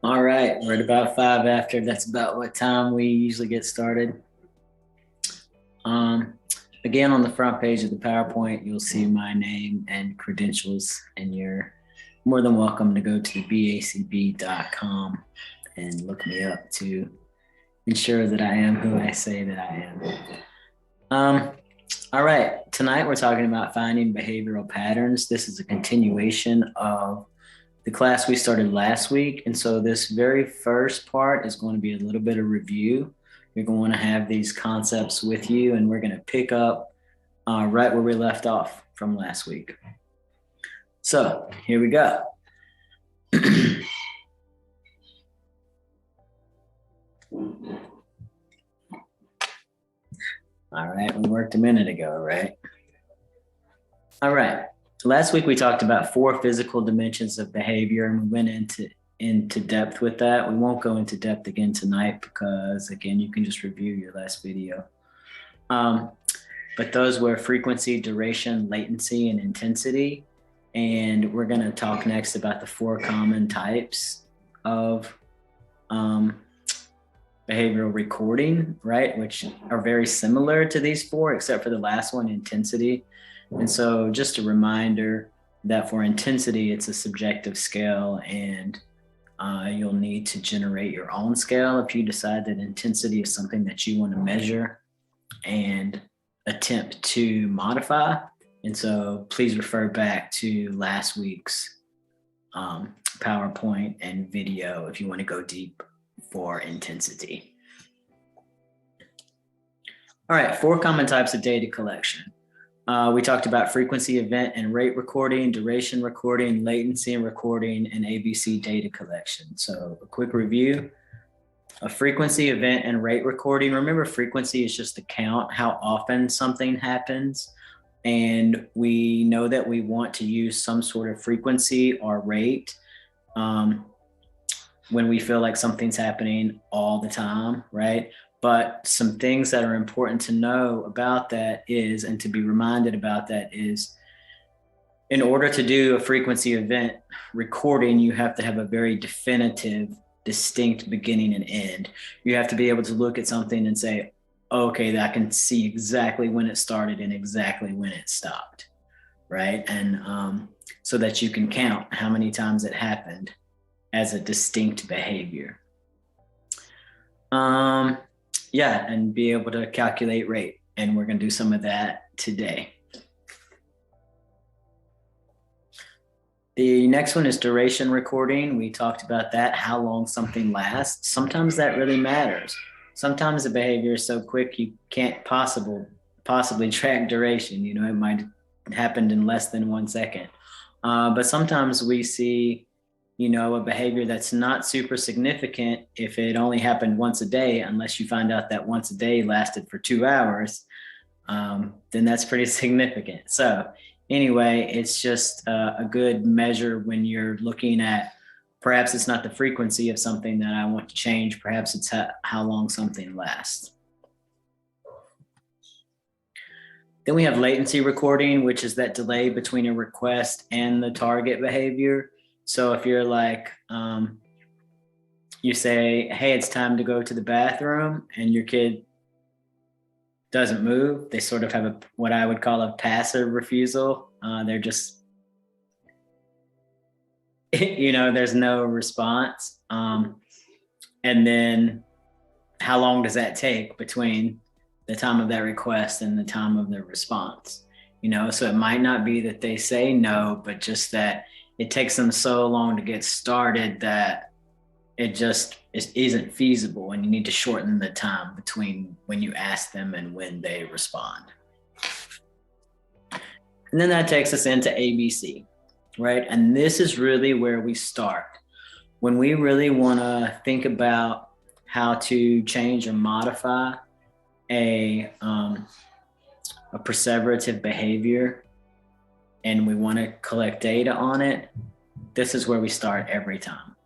All right, we're at about 5 after. That's about what time we usually get started. Um, Again, on the front page of the PowerPoint, you'll see my name and credentials, and you're more than welcome to go to bacb.com and look me up to ensure that I am who I say that I am. All right, tonight we're talking about finding behavioral patterns. This is a continuation of the class we started last week. And so this very first part is going to be a little bit of review. You're going to have these concepts with you, and we're going to pick up right where we left off from last week. So here we go. All right, we worked a minute ago, right? All right. Last week we talked about 4 physical dimensions of behavior, and we went into depth with that. We won't go into depth again tonight because, again, you can just review your last video. But those were frequency, duration, latency, and intensity. And we're going to talk next about the 4 common types of behavioral recording, right? Which are very similar to these 4, except for the last one, intensity. And so just a reminder that for intensity, it's a subjective scale, and you'll need to generate your own scale if you decide that intensity is something that you want to measure and attempt to modify. And so please refer back to last week's PowerPoint and video if you want to go deep for intensity. All right, 4 common types of data collection. We talked about frequency, event, and rate recording, duration recording, latency and recording, and ABC data collection. So a quick review. A frequency, event, and rate recording. Remember, frequency is just the count, how often something happens. And we know that we want to use some sort of frequency or rate when we feel like something's happening all the time, right? But some things that are important to know about that is, and to be reminded about that is, in order to do a frequency event recording, you have to have a very definitive, distinct beginning and end. You have to be able to look at something and say, okay, I can see exactly when it started and exactly when it stopped, right? And so that you can count how many times it happened as a distinct behavior. Yeah, and be able to calculate rate. And we're going to do some of that today. The next one is duration recording. We talked about that, how long something lasts. Sometimes that really matters. Sometimes the behavior is so quick you can't possibly track duration. You know, it might have happened in less than 1 second. But sometimes we see, you know, a behavior that's not super significant if it only happened once a day, unless you find out that once a day lasted for 2 hours, then that's pretty significant. So anyway, it's just a good measure when you're looking at, perhaps it's not the frequency of something that I want to change, perhaps it's how long something lasts. Then we have latency recording, which is that delay between a request and the target behavior. So if you're like, you say, hey, it's time to go to the bathroom, and your kid doesn't move, they sort of have what I would call a passive refusal. They're just, you know, there's no response. And then how long does that take between the time of that request and the time of their response? You know, so it might not be that they say no, but just that it takes them so long to get started that it isn't feasible, and you need to shorten the time between when you ask them and when they respond. And then that takes us into ABC, right? And this is really where we start. When we really want to think about how to change or modify a perseverative behavior, and we want to collect data on it, this is where we start every time.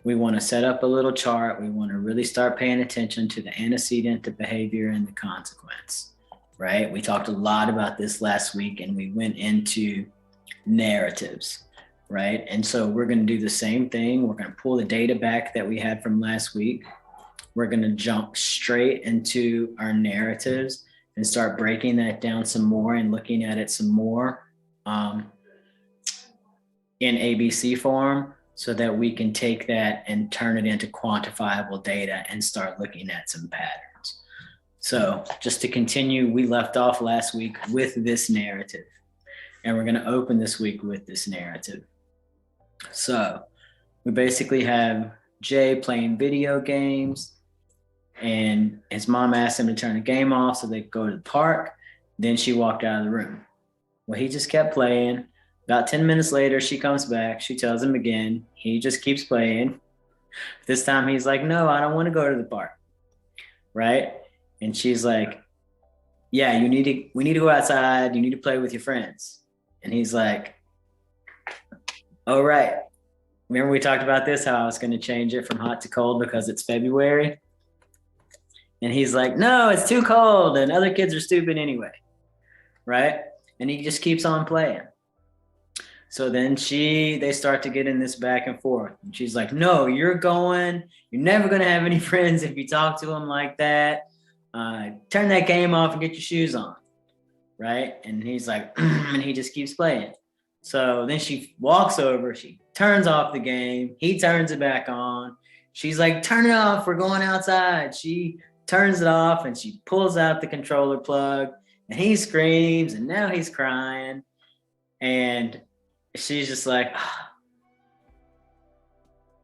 We want to set up a little chart. We want to really start paying attention to the antecedent, the behavior, and the consequence, right? We talked a lot about this last week, and we went into narratives. right? And so we're going to do the same thing. We're going to pull the data back that we had from last week. We're going to jump straight into our narratives and start breaking that down some more and looking at it some more in ABC form, so that we can take that and turn it into quantifiable data and start looking at some patterns. So just to continue, we left off last week with this narrative, and we're going to open this week with this narrative. So we basically have Jay playing video games, and his mom asked him to turn the game off so they could go to the park. Then she walked out of the room. Well, he just kept playing. About 10 minutes later, she comes back. She tells him again. He just keeps playing. This time he's like, no, I don't want to go to the park. Right? And she's like, yeah, we need to go outside. You need to play with your friends. And he's like, oh, right. Remember we talked about this, how I was going to change it from hot to cold because it's February? And he's like, no, it's too cold. And other kids are stupid anyway. Right? And he just keeps on playing. So then they start to get in this back and forth. And she's like, no, you're never going to have any friends if you talk to him like that. Turn that game off and get your shoes on. Right? And he's like, and he just keeps playing. So then she walks over, she turns off the game. He turns it back on. She's like, turn it off. We're going outside. She turns it off and she pulls out the controller plug and he screams and now he's crying. And she's just like,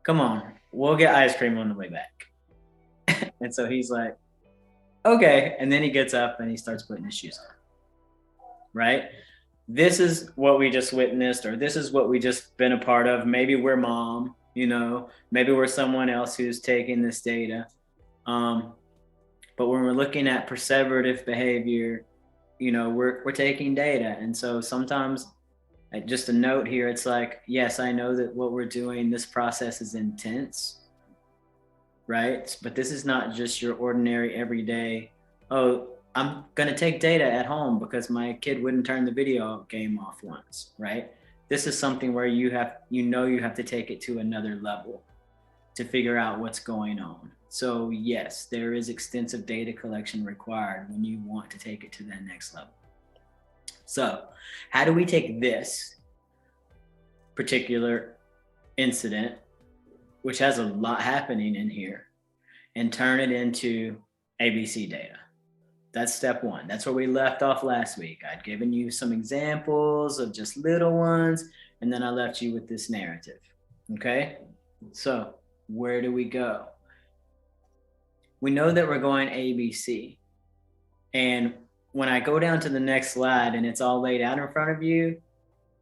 come on, we'll get ice cream on the way back. And so he's like, okay. And then he gets up and he starts putting his shoes on. Right? This is what we just witnessed, or this is what we just been a part of. Maybe we're mom, maybe we're someone else who's taking this data. But when we're looking at perseverative behavior, we're taking data. And so sometimes, just a note here, it's like, yes, I know that what we're doing, this process is intense, right? But this is not just your ordinary everyday, oh, I'm going to take data at home because my kid wouldn't turn the video game off once, right? This is something where you have to take it to another level to figure out what's going on. So yes, there is extensive data collection required when you want to take it to that next level. So how do we take this particular incident, which has a lot happening in here, and turn it into ABC data? That's step one. That's where we left off last week. I'd given you some examples of just little ones, and then I left you with this narrative. Okay? So where do we go? We know that we're going ABC. And when I go down to the next slide and it's all laid out in front of you,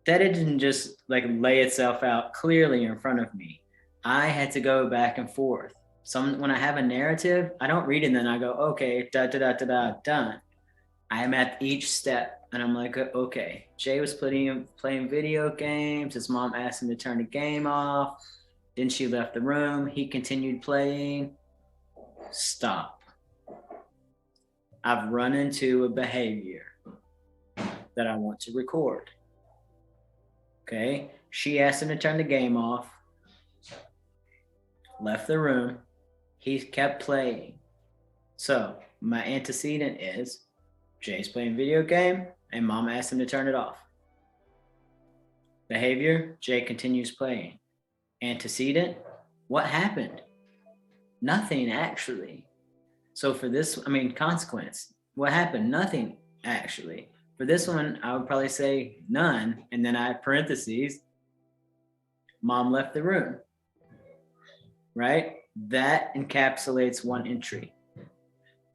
that didn't just lay itself out clearly in front of me. I had to go back and forth. When I have a narrative, I don't read it and then I go, okay, done. I am at each step and I'm like, okay, Jay was playing video games. His mom asked him to turn the game off. Then she left the room. He continued playing. Stop. I've run into a behavior that I want to record. Okay, she asked him to turn the game off, left the room, he kept playing. So my antecedent is Jay's playing video game and mom asked him to turn it off. Behavior, Jay continues playing. Antecedent, what happened? Nothing, actually. So for this, consequence, what happened? Nothing, actually. For this one, I would probably say none. And then I have parentheses, mom left the room, right? That encapsulates one entry.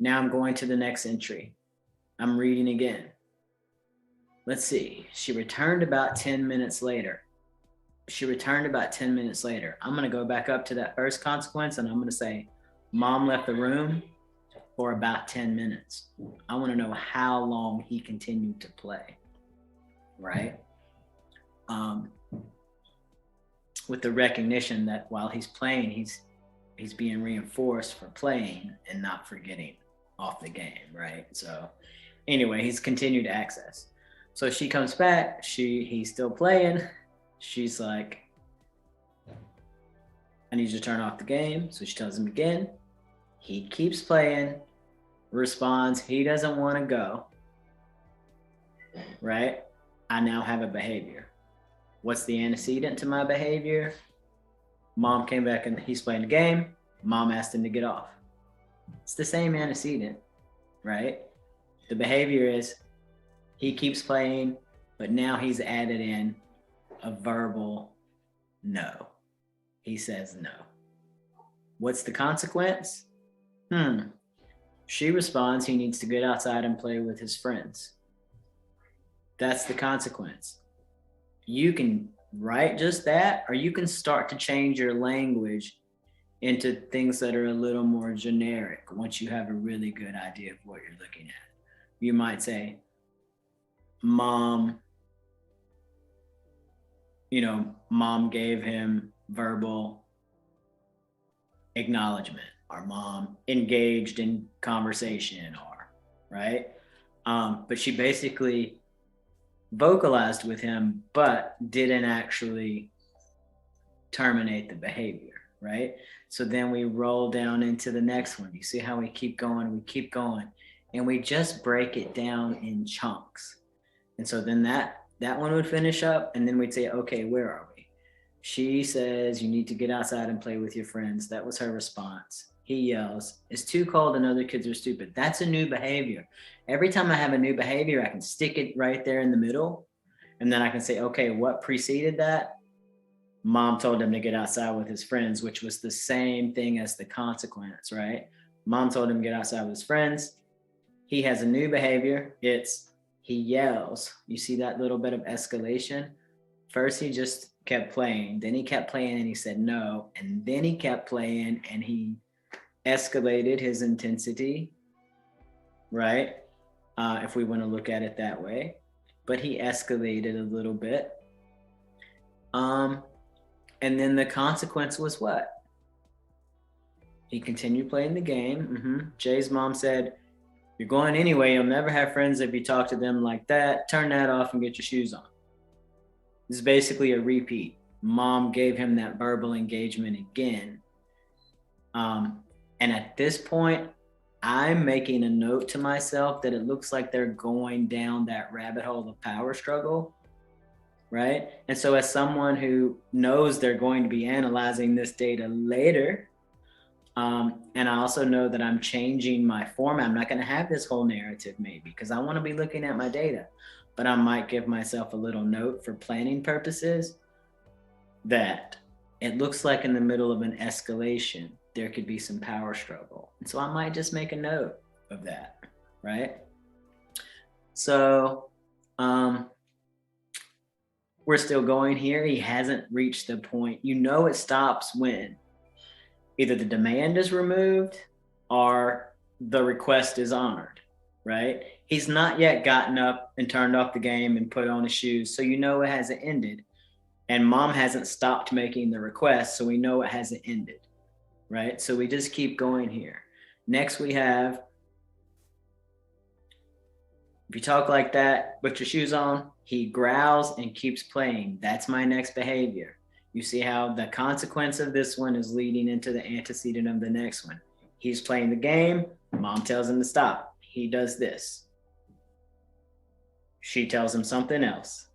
Now I'm going to the next entry. I'm reading again. Let's see. She returned about 10 minutes later. I'm going to go back up to that first consequence and I'm going to say, mom left the room for about 10 minutes. I want to know how long he continued to play, right? With the recognition that while he's playing, he's being reinforced for playing and not for getting off the game, right? So anyway, he's continued access. So she comes back, he's still playing. She's like, I need you to turn off the game. So she tells him again. He keeps playing, responds, he doesn't want to go, right? I now have a behavior. What's the antecedent to my behavior? Mom came back and he's playing the game. Mom asked him to get off. It's the same antecedent, right? The behavior is he keeps playing, but now he's added in a verbal no. He says no. What's the consequence? She responds, he needs to get outside and play with his friends. That's the consequence. You can write just that, or you can start to change your language into things that are a little more generic once you have a really good idea of what you're looking at. You might say, Mom gave him verbal acknowledgement, or mom engaged in conversation, or right. But she basically vocalized with him, but didn't actually terminate the behavior, right? So then we roll down into the next one. You see how we keep going, and we just break it down in chunks. And so then that one would finish up, and then we'd say, okay, where are we? She says, you need to get outside and play with your friends. That was her response. He yells, it's too cold and other kids are stupid. That's a new behavior. Every time I have a new behavior, I can stick it right there in the middle. And then I can say, okay, what preceded that? Mom told him to get outside with his friends, which was the same thing as the consequence, right? Mom told him to get outside with his friends. He has a new behavior. He yells. You see that little bit of escalation? First, he just kept playing. Then he kept playing and he said no. And then he kept playing and he escalated his intensity, right? If we want to look at it that way. But he escalated a little bit. And then the consequence was what? He continued playing the game. Jay's mom said, you're going anyway. You'll never have friends if you talk to them like that. Turn that off and get your shoes on. This is basically a repeat. Mom gave him that verbal engagement again. And at this point, I'm making a note to myself that it looks like they're going down that rabbit hole of power struggle, right? And so as someone who knows they're going to be analyzing this data later, and I also know that I'm changing my format. I'm not going to have this whole narrative maybe because I want to be looking at my data, but I might give myself a little note for planning purposes that it looks like in the middle of an escalation, there could be some power struggle. And so I might just make a note of that, right? So we're still going here. He hasn't reached the point. It stops when either the demand is removed or the request is honored, right? He's not yet gotten up and turned off the game and put on his shoes. So it hasn't ended. And mom hasn't stopped making the request. So we know it hasn't ended, right? So we just keep going here. Next we have, if you talk like that, put your shoes on, he growls and keeps playing. That's my next behavior. You see how the consequence of this one is leading into the antecedent of the next one. He's playing the game. Mom tells him to stop. He does this. She tells him something else.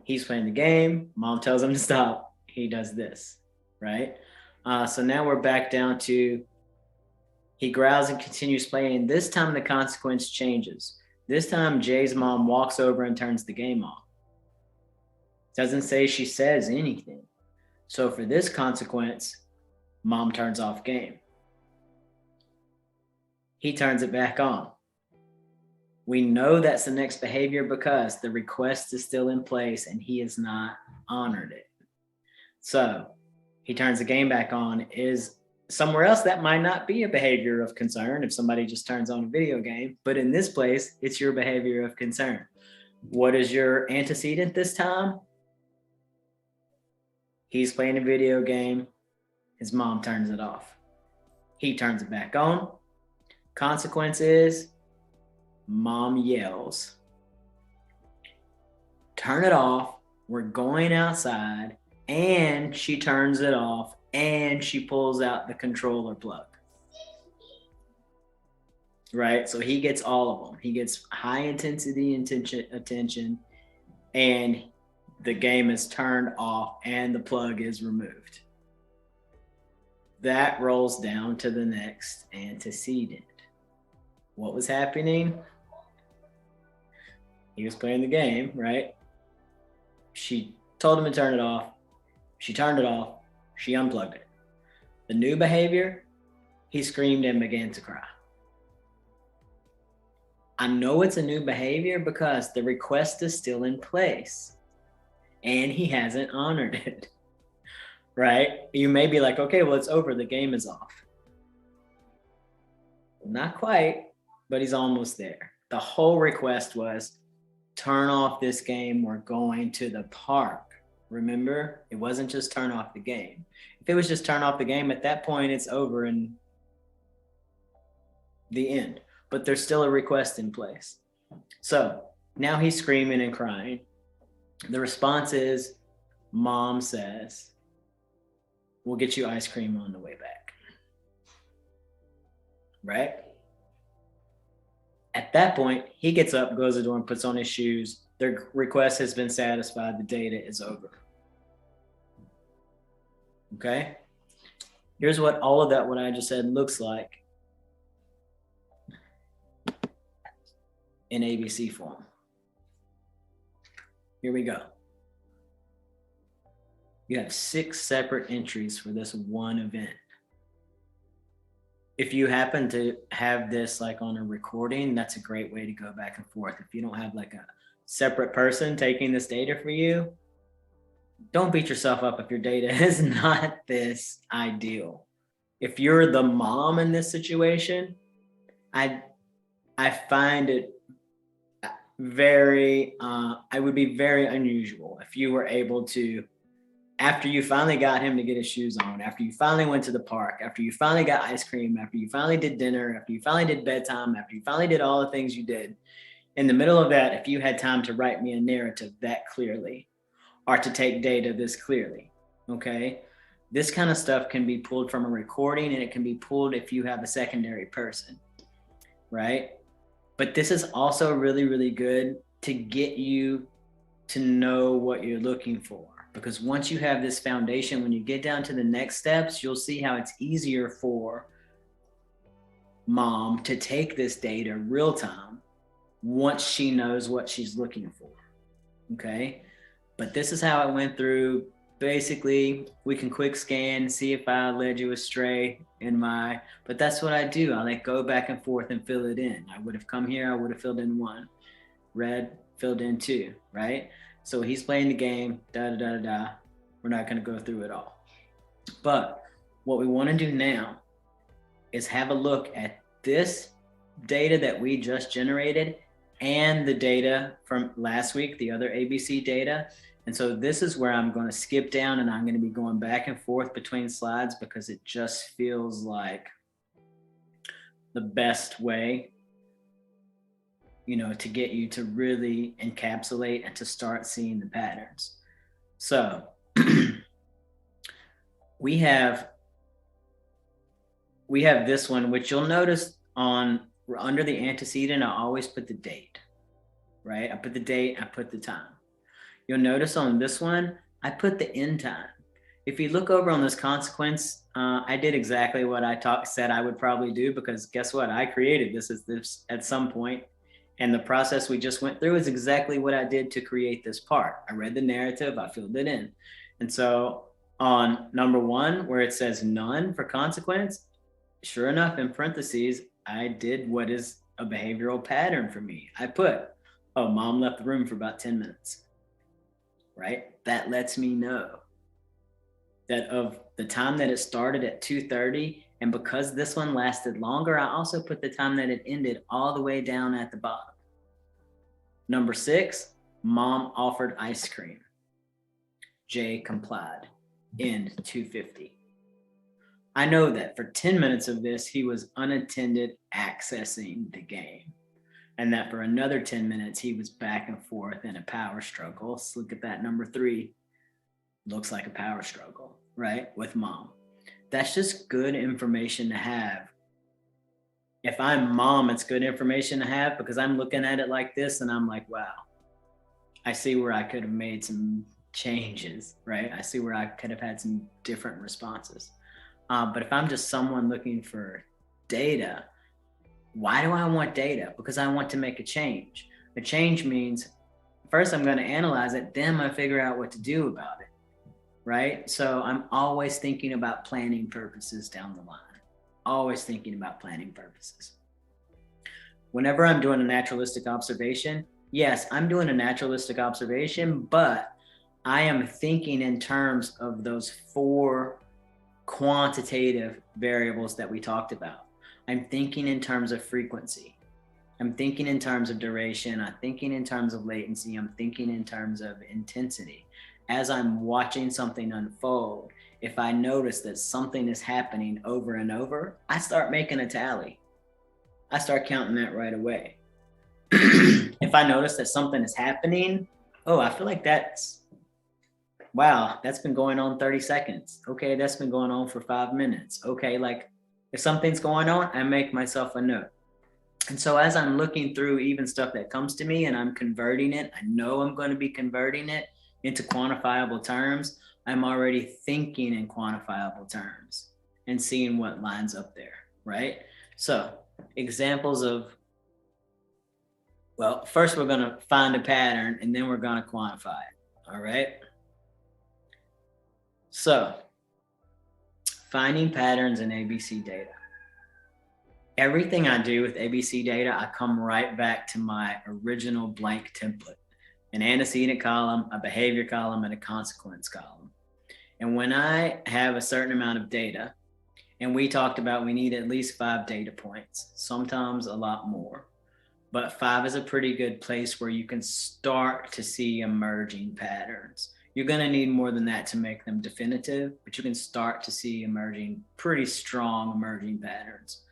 He's playing the game. Mom tells him to stop. He does this, right? So now we're back down to he growls and continues playing. This time the consequence changes. This time Jay's mom walks over and turns the game off. Doesn't say she says anything. So for this consequence, mom turns off game. He turns it back on. We know that's the next behavior because the request is still in place and he has not honored it. So he turns the game back on. Is somewhere else that might not be a behavior of concern if somebody just turns on a video game, but in this place, it's your behavior of concern. What is your antecedent this time? He's playing a video game. His mom turns it off. He turns it back on. Consequence is mom yells. Turn it off. we're going outside, and she turns it off, and she pulls out the controller plug. Right? So he gets all of them. He gets high intensity attention, and the game is turned off and the plug is removed. That rolls down to the next antecedent. What was happening? He was playing the game, right? She told him to turn it off. She turned it off. She unplugged it. The new behavior, he screamed and began to cry. I know it's a new behavior because the request is still in place and he hasn't honored it, right? You may be like, okay, well, it's over. The game is off. Not quite, but he's almost there. The whole request was turn off this game. We're going to the park. Remember, it wasn't just turn off the game. If it was just turn off the game, at that point, it's over and the end. But there's still a request in place. So now he's screaming and crying. The response is, Mom says, we'll get you ice cream on the way back. Right? At that point, he gets up, goes to the door, and puts on his shoes. Their request has been satisfied. The data is over. Okay? Here's what all of that, what I just said, looks like in ABC form. Here we go. You have 6 separate entries for this one event. If you happen to have this like on a recording, that's a great way to go back and forth. If you don't have like a separate person taking this data for you, don't beat yourself up if your data is not this ideal. If you're the mom in this situation, I find it very, I would be very unusual if you were able to, after you finally got him to get his shoes on, after you finally went to the park, after you finally got ice cream, after you finally did dinner, after you finally did bedtime, after you finally did all the things you did, in the middle of that, if you had time to write me a narrative that clearly, or to take data this clearly, okay? This kind of stuff can be pulled from a recording, and it can be pulled if you have a secondary person, right? But this is also really, really good to get you to know what you're looking for. Because once you have this foundation, when you get down to the next steps, you'll see how it's easier for mom to take this data real time once she knows what she's looking for, okay? But this is how I went through. Basically, we can quick scan, see if I led you astray but that's what I do. I like go back and forth and fill it in. I would have come here, I would have filled in 1, red, filled in 2, right? So he's playing the game, We're not gonna go through it all. But what we wanna do now is have a look at this data that we just generated and the data from last week, the other ABC data. And so this is where I'm going to skip down, and I'm going to be going back and forth between slides because it just feels like the best way, to get you to really encapsulate and to start seeing the patterns. So we have this one, which you'll notice under the antecedent, I always put the date, right? I put the date, I put the time. You'll notice on this one, I put the end time. If you look over on this consequence, I did exactly what I said I would probably do, because guess what? I created this at some point, and the process we just went through is exactly what I did to create this part. I read the narrative, I filled it in. And so on number 1, where it says none for consequence, sure enough, in parentheses, I did what is a behavioral pattern for me. I put, oh, mom left the room for about 10 minutes. Right? That lets me know that of the time that it started at 2:30, and because this one lasted longer, I also put the time that it ended all the way down at the bottom. Number 6, mom offered ice cream. Jay complied. End 2:50. I know that for 10 minutes of this, he was unattended accessing the game. and that for another 10 minutes, he was back and forth in a power struggle. So look at that number 3. Looks like a power struggle, right? With mom. That's just good information to have. If I'm mom, it's good information to have because I'm looking at it like this and I'm like, wow, I see where I could have made some changes, right? I see where I could have had some different responses. But if I'm just someone looking for data, why do I want data? Because I want to make a change. A change means first I'm going to analyze it, then I'm going to figure out what to do about it, right? So I'm always thinking about planning purposes down the line. Always thinking about planning purposes. Whenever I'm doing a naturalistic observation, yes, I'm doing a naturalistic observation, but I am thinking in terms of those 4 quantitative variables that we talked about. I'm thinking in terms of frequency. I'm thinking in terms of duration. I'm thinking in terms of latency. I'm thinking in terms of intensity. As I'm watching something unfold, if I notice that something is happening over and over, I start making a tally. I start counting that right away. If I notice that something is happening, oh, I feel like wow, that's been going on 30 seconds. Okay, that's been going on for 5 minutes. Okay, like if something's going on, I make myself a note. And so as I'm looking through even stuff that comes to me and I'm converting it, I know I'm going to be converting it into quantifiable terms. I'm already thinking in quantifiable terms and seeing what lines up there, right? So examples of, well, first we're going to find a pattern and then we're going to quantify it, all right? So finding patterns in ABC data. Everything I do with ABC data, I come right back to my original blank template, an antecedent column, a behavior column, and a consequence column. And when I have a certain amount of data, and we talked about we need at least 5 data points, sometimes a lot more, but 5 is a pretty good place where you can start to see emerging patterns. You're going to need more than that to make them definitive, but you can start to see pretty strong emerging patterns.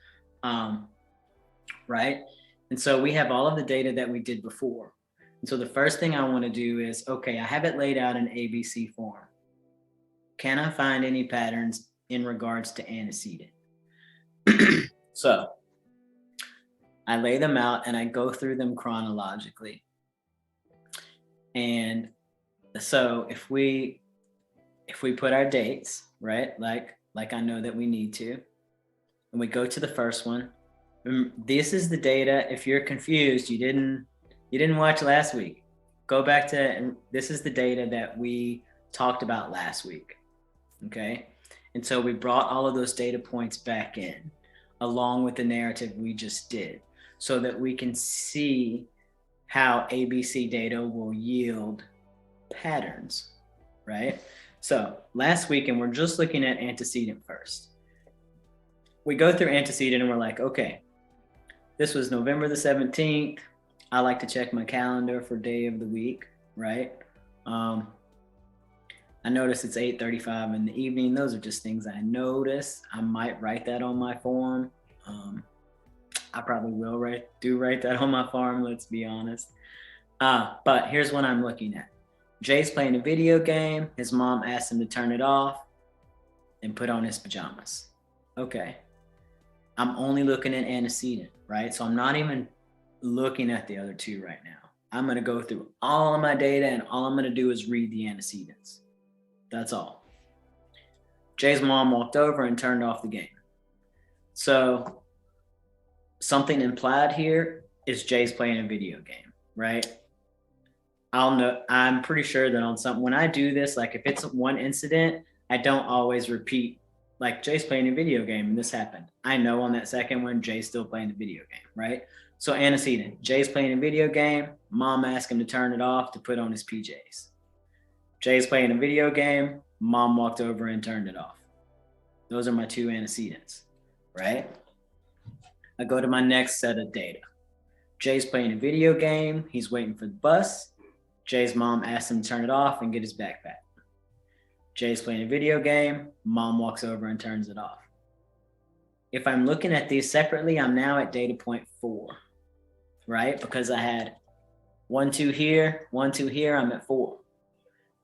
Right? And so we have all of the data that we did before. And so the first thing I want to do is, okay, I have it laid out in ABC form. Can I find any patterns in regards to antecedent? So I lay them out and I go through them chronologically. And so if we put our dates, right, like I know that we need to, and we go to the first one, this is the data. If you're confused, you didn't watch last week, go back to, this is the data that we talked about last week. Okay. And so we brought all of those data points back in along with the narrative we just did so that we can see how ABC data will yield patterns, right? So last week, and we're just looking at antecedent first. We go through antecedent and we're like, okay, this was November the 17th. I like to check my calendar for day of the week, right? I notice it's 8:35 in the evening. Those are just things I notice. I might write that on my form. I probably will write that on my form, let's be honest. But here's what I'm looking at. Jay's playing a video game. His mom asked him to turn it off and put on his pajamas. Okay. I'm only looking at antecedent, right? So I'm not even looking at the other 2 right now. I'm going to go through all of my data and all I'm going to do is read the antecedents. That's all. Jay's mom walked over and turned off the game. So something implied here is Jay's playing a video game, right? I'm pretty sure that when I do this, like if it's one incident, I don't always repeat, like Jay's playing a video game and this happened. I know on that second one, Jay's still playing the video game, right? So antecedent, Jay's playing a video game. Mom asked him to turn it off to put on his PJs. Jay's playing a video game. Mom walked over and turned it off. Those are my 2 antecedents, right? I go to my next set of data. Jay's playing a video game. He's waiting for the bus. Jay's mom asked him to turn it off and get his backpack. Jay's playing a video game. Mom walks over and turns it off. If I'm looking at these separately, I'm now at data point 4, right? Because I had 1, 2 here, 1, 2 here, I'm at 4.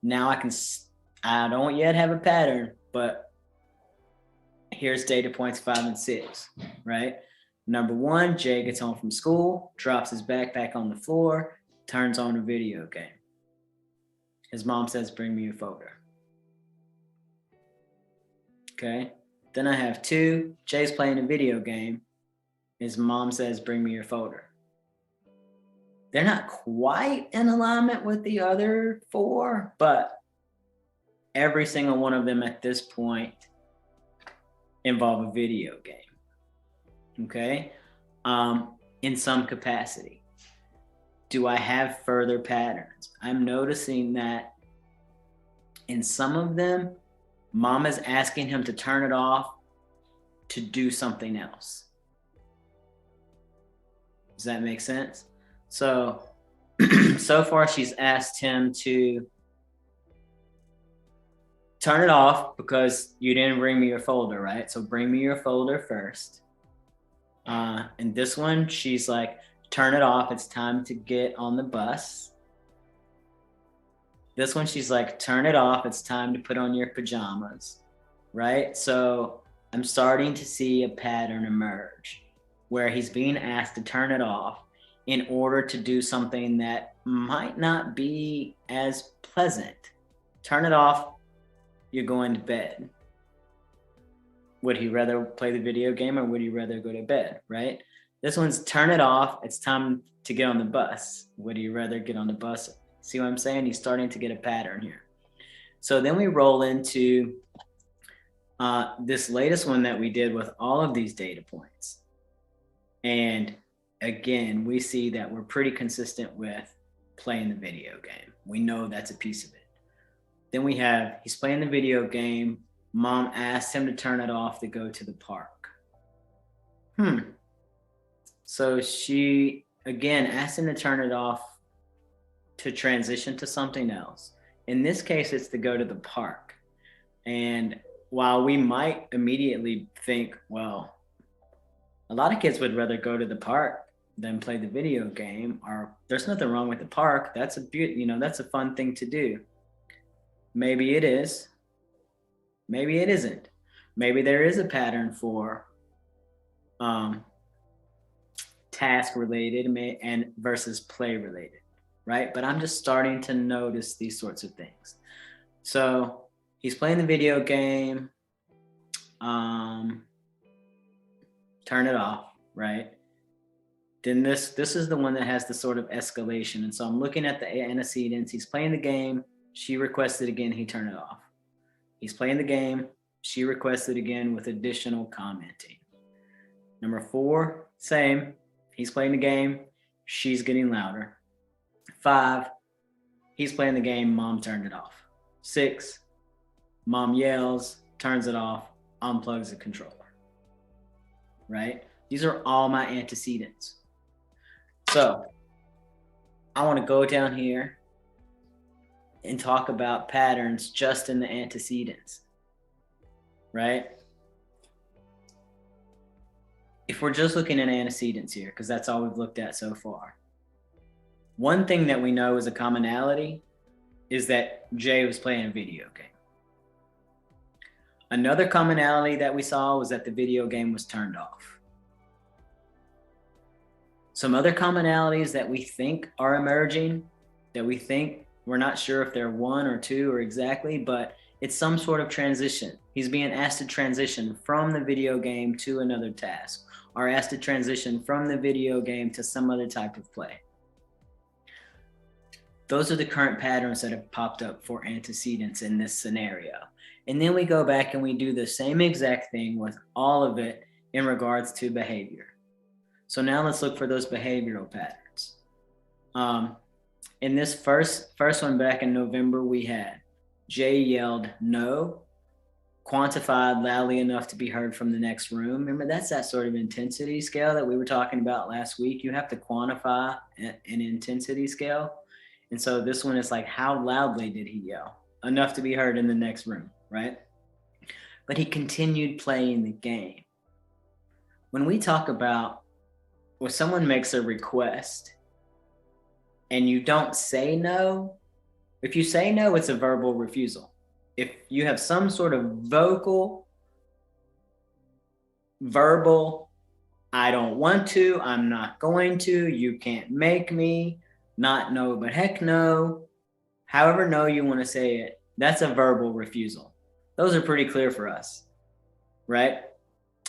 Now I don't yet have a pattern, but here's data points 5 and 6, right? Number 1, Jay gets home from school, drops his backpack on the floor, turns on a video game. His mom says, bring me your folder. Okay. Then I have 2, Jay's playing a video game. His mom says, bring me your folder. They're not quite in alignment with the other 4, but every single one of them at this point involve a video game. Okay. In some capacity. Do I have further patterns? I'm noticing that in some of them, mom is asking him to turn it off to do something else. Does that make sense? So, so far she's asked him to turn it off because you didn't bring me your folder, right? So bring me your folder first. And this one, she's like, turn it off. It's time to get on the bus. This one, she's like, turn it off. It's time to put on your pajamas, right? So I'm starting to see a pattern emerge where he's being asked to turn it off in order to do something that might not be as pleasant. Turn it off. You're going to bed. Would he rather play the video game or would he rather go to bed, right? This one's turn it off. It's time to get on the bus. Would he rather get on the bus? See what I'm saying? He's starting to get a pattern here. So then we roll into this latest one that we did with all of these data points. And again, we see that we're pretty consistent with playing the video game. We know that's a piece of it. Then we have, he's playing the video game. Mom asked him to turn it off to go to the park. So she, again, asked him to turn it off to transition to something else. In this case, it's to go to the park. And while we might immediately think, well, a lot of kids would rather go to the park than play the video game, or there's nothing wrong with the park. That's that's a fun thing to do. Maybe it is. Maybe it isn't. Maybe there is a pattern for task related and versus play related, right? But I'm just starting to notice these sorts of things. So he's playing the video game. Turn it off, right? Then this is the one that has the sort of escalation. And so I'm looking at the antecedents. He's playing the game. She requested again, he turn it off. He's playing the game. She requested again with additional commenting. Number 4, same. He's playing the game. She's getting louder. 5, he's playing the game. Mom turned it off. 6, mom yells, turns it off, unplugs the controller. Right? These are all my antecedents. So I want to go down here and talk about patterns just in the antecedents, right? If we're just looking at antecedents here, because that's all we've looked at so far, one thing that we know is a commonality is that Jay was playing a video game. Another commonality that we saw was that the video game was turned off. Some other commonalities that we think are emerging, that we think we're not sure if they're 1 or 2 or exactly, but it's some sort of transition. He's being asked to transition from the video game to another task, or asked to transition from the video game to some other type of play. Those are the current patterns that have popped up for antecedents in this scenario. And then we go back and we do the same exact thing with all of it in regards to behavior. So now let's look for those behavioral patterns. In this first one back in November, we had Jay yelled no, quantified loudly enough to be heard from the next room. Remember, that's that sort of intensity scale that we were talking about last week. You have to quantify an intensity scale. And so this one is like, how loudly did he yell? Enough to be heard in the next room, right? But he continued playing the game. When we talk about when someone makes a request and you don't say no, if you say no, it's a verbal refusal. If you have some sort of verbal, I don't want to, I'm not going to, you can't make me, not no, but heck no, however no you want to say it, that's a verbal refusal. Those are pretty clear for us, right?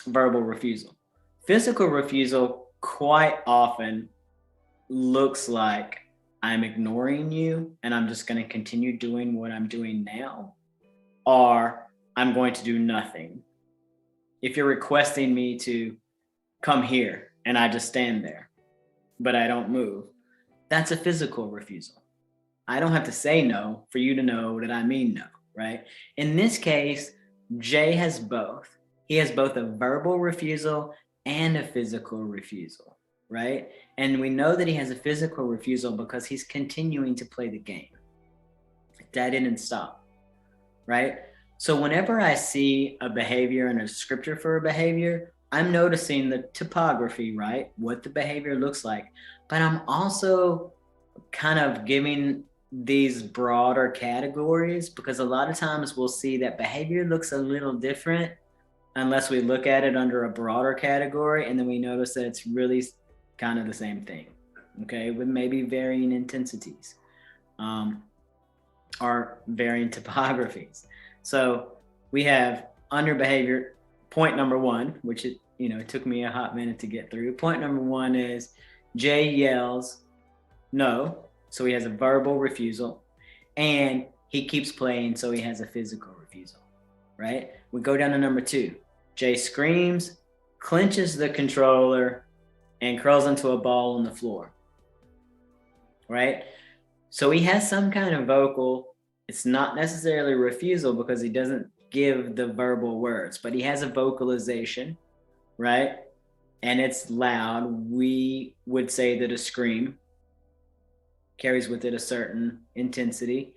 Verbal refusal. Physical refusal quite often looks like I'm ignoring you and I'm just going to continue doing what I'm doing now, or I'm going to do nothing. If you're requesting me to come here and I just stand there, but I don't move, that's a physical refusal. I don't have to say no for you to know that I mean no, right? In this case, Jay has both. He has both a verbal refusal and a physical refusal, right? And we know that he has a physical refusal because he's continuing to play the game. That didn't stop, right? So whenever I see a behavior and a descriptor for a behavior, I'm noticing the topography, right? What the behavior looks like. But I'm also kind of giving these broader categories because a lot of times we'll see that behavior looks a little different unless we look at it under a broader category, and then we notice that it's really kind of the same thing, okay, with maybe varying intensities or varying topographies. So we have under behavior, point number one, which it took me a hot minute to get through. Point number one is Jay yells no, so he has a verbal refusal, and he keeps playing, so he has a physical refusal, right? We go down to number two. Jay screams, clenches the controller, and curls into a ball on the floor, right? So he has some kind of vocal. It's not necessarily refusal because he doesn't give the verbal words, but he has a vocalization, right? And it's loud. We would say that a scream carries with it a certain intensity.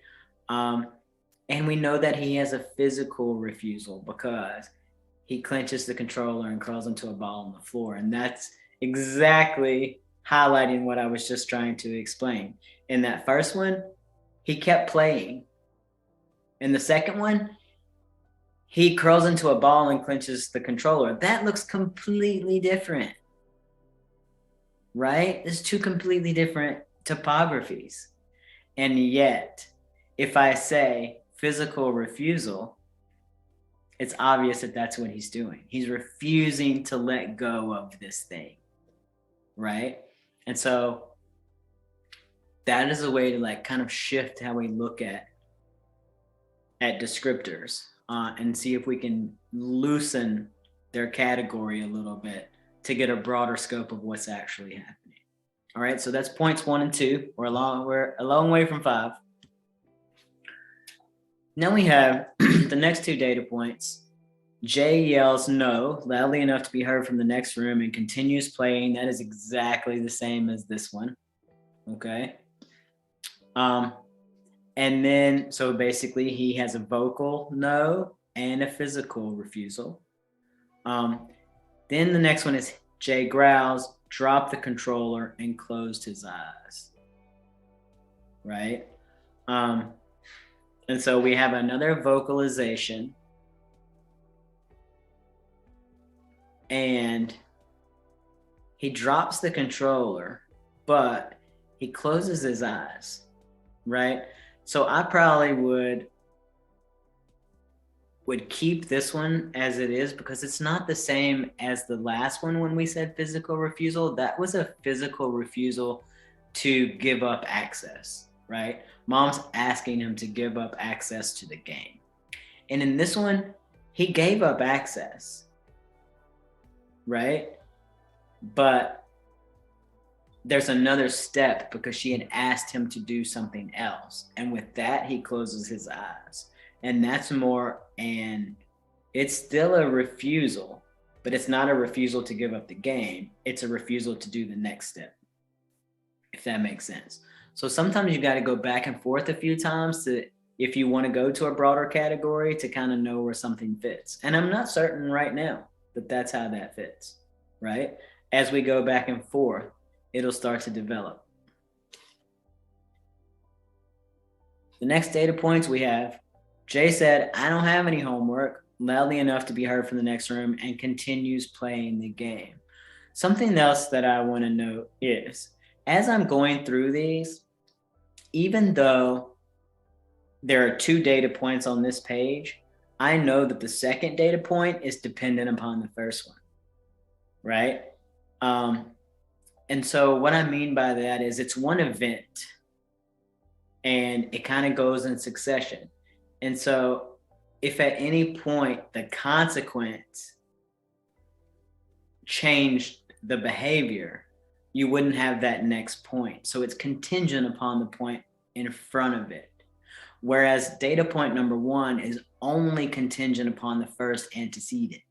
And we know that he has a physical refusal because he clenches the controller and curls into a ball on the floor. And that's exactly highlighting what I was just trying to explain. In that first one, he kept playing. In the second one, he curls into a ball and clenches the controller. That looks completely different, right? There's two completely different topographies. And yet, if I say physical refusal, it's obvious that that's what he's doing. He's refusing to let go of this thing, right? And so that is a way to kind of shift how we look at descriptors and see if we can loosen their category a little bit to get a broader scope of what's actually happening. All right, so that's points 1 and 2. We're a long way from 5. Now we have the next 2 data points. Jay yells no loudly enough to be heard from the next room and continues playing. That is exactly the same as this one. Okay. And then, so basically he has a vocal no and a physical refusal. Then the next one is Jay growls, dropped the controller, and closed his eyes. Right? And so we have another vocalization. And he drops the controller, but he closes his eyes, right? So I probably would keep this one as it is because it's not the same as the last one when we said physical refusal. That was a physical refusal to give up access, right? Mom's asking him to give up access to the game. And in this one, he gave up access, right? But there's another step because she had asked him to do something else. And with that, he closes his eyes. And that's more, and it's still a refusal, but it's not a refusal to give up the game. It's a refusal to do the next step, if that makes sense. So sometimes you got to go back and forth a few times if you want to go to a broader category to kind of know where something fits. And I'm not certain right now that that's how that fits, right? As we go back and forth, it'll start to develop. The next data points we have, Jay said, I don't have any homework, loudly enough to be heard from the next room, and continues playing the game. Something else that I want to note is, as I'm going through these, even though there are 2 data points on this page, I know that the second data point is dependent upon the first one, right? And so what I mean by that is it's one event and it kind of goes in succession. And so if at any point the consequence changed the behavior, you wouldn't have that next point. So it's contingent upon the point in front of it. Whereas data point number 1 is only contingent upon the first antecedent.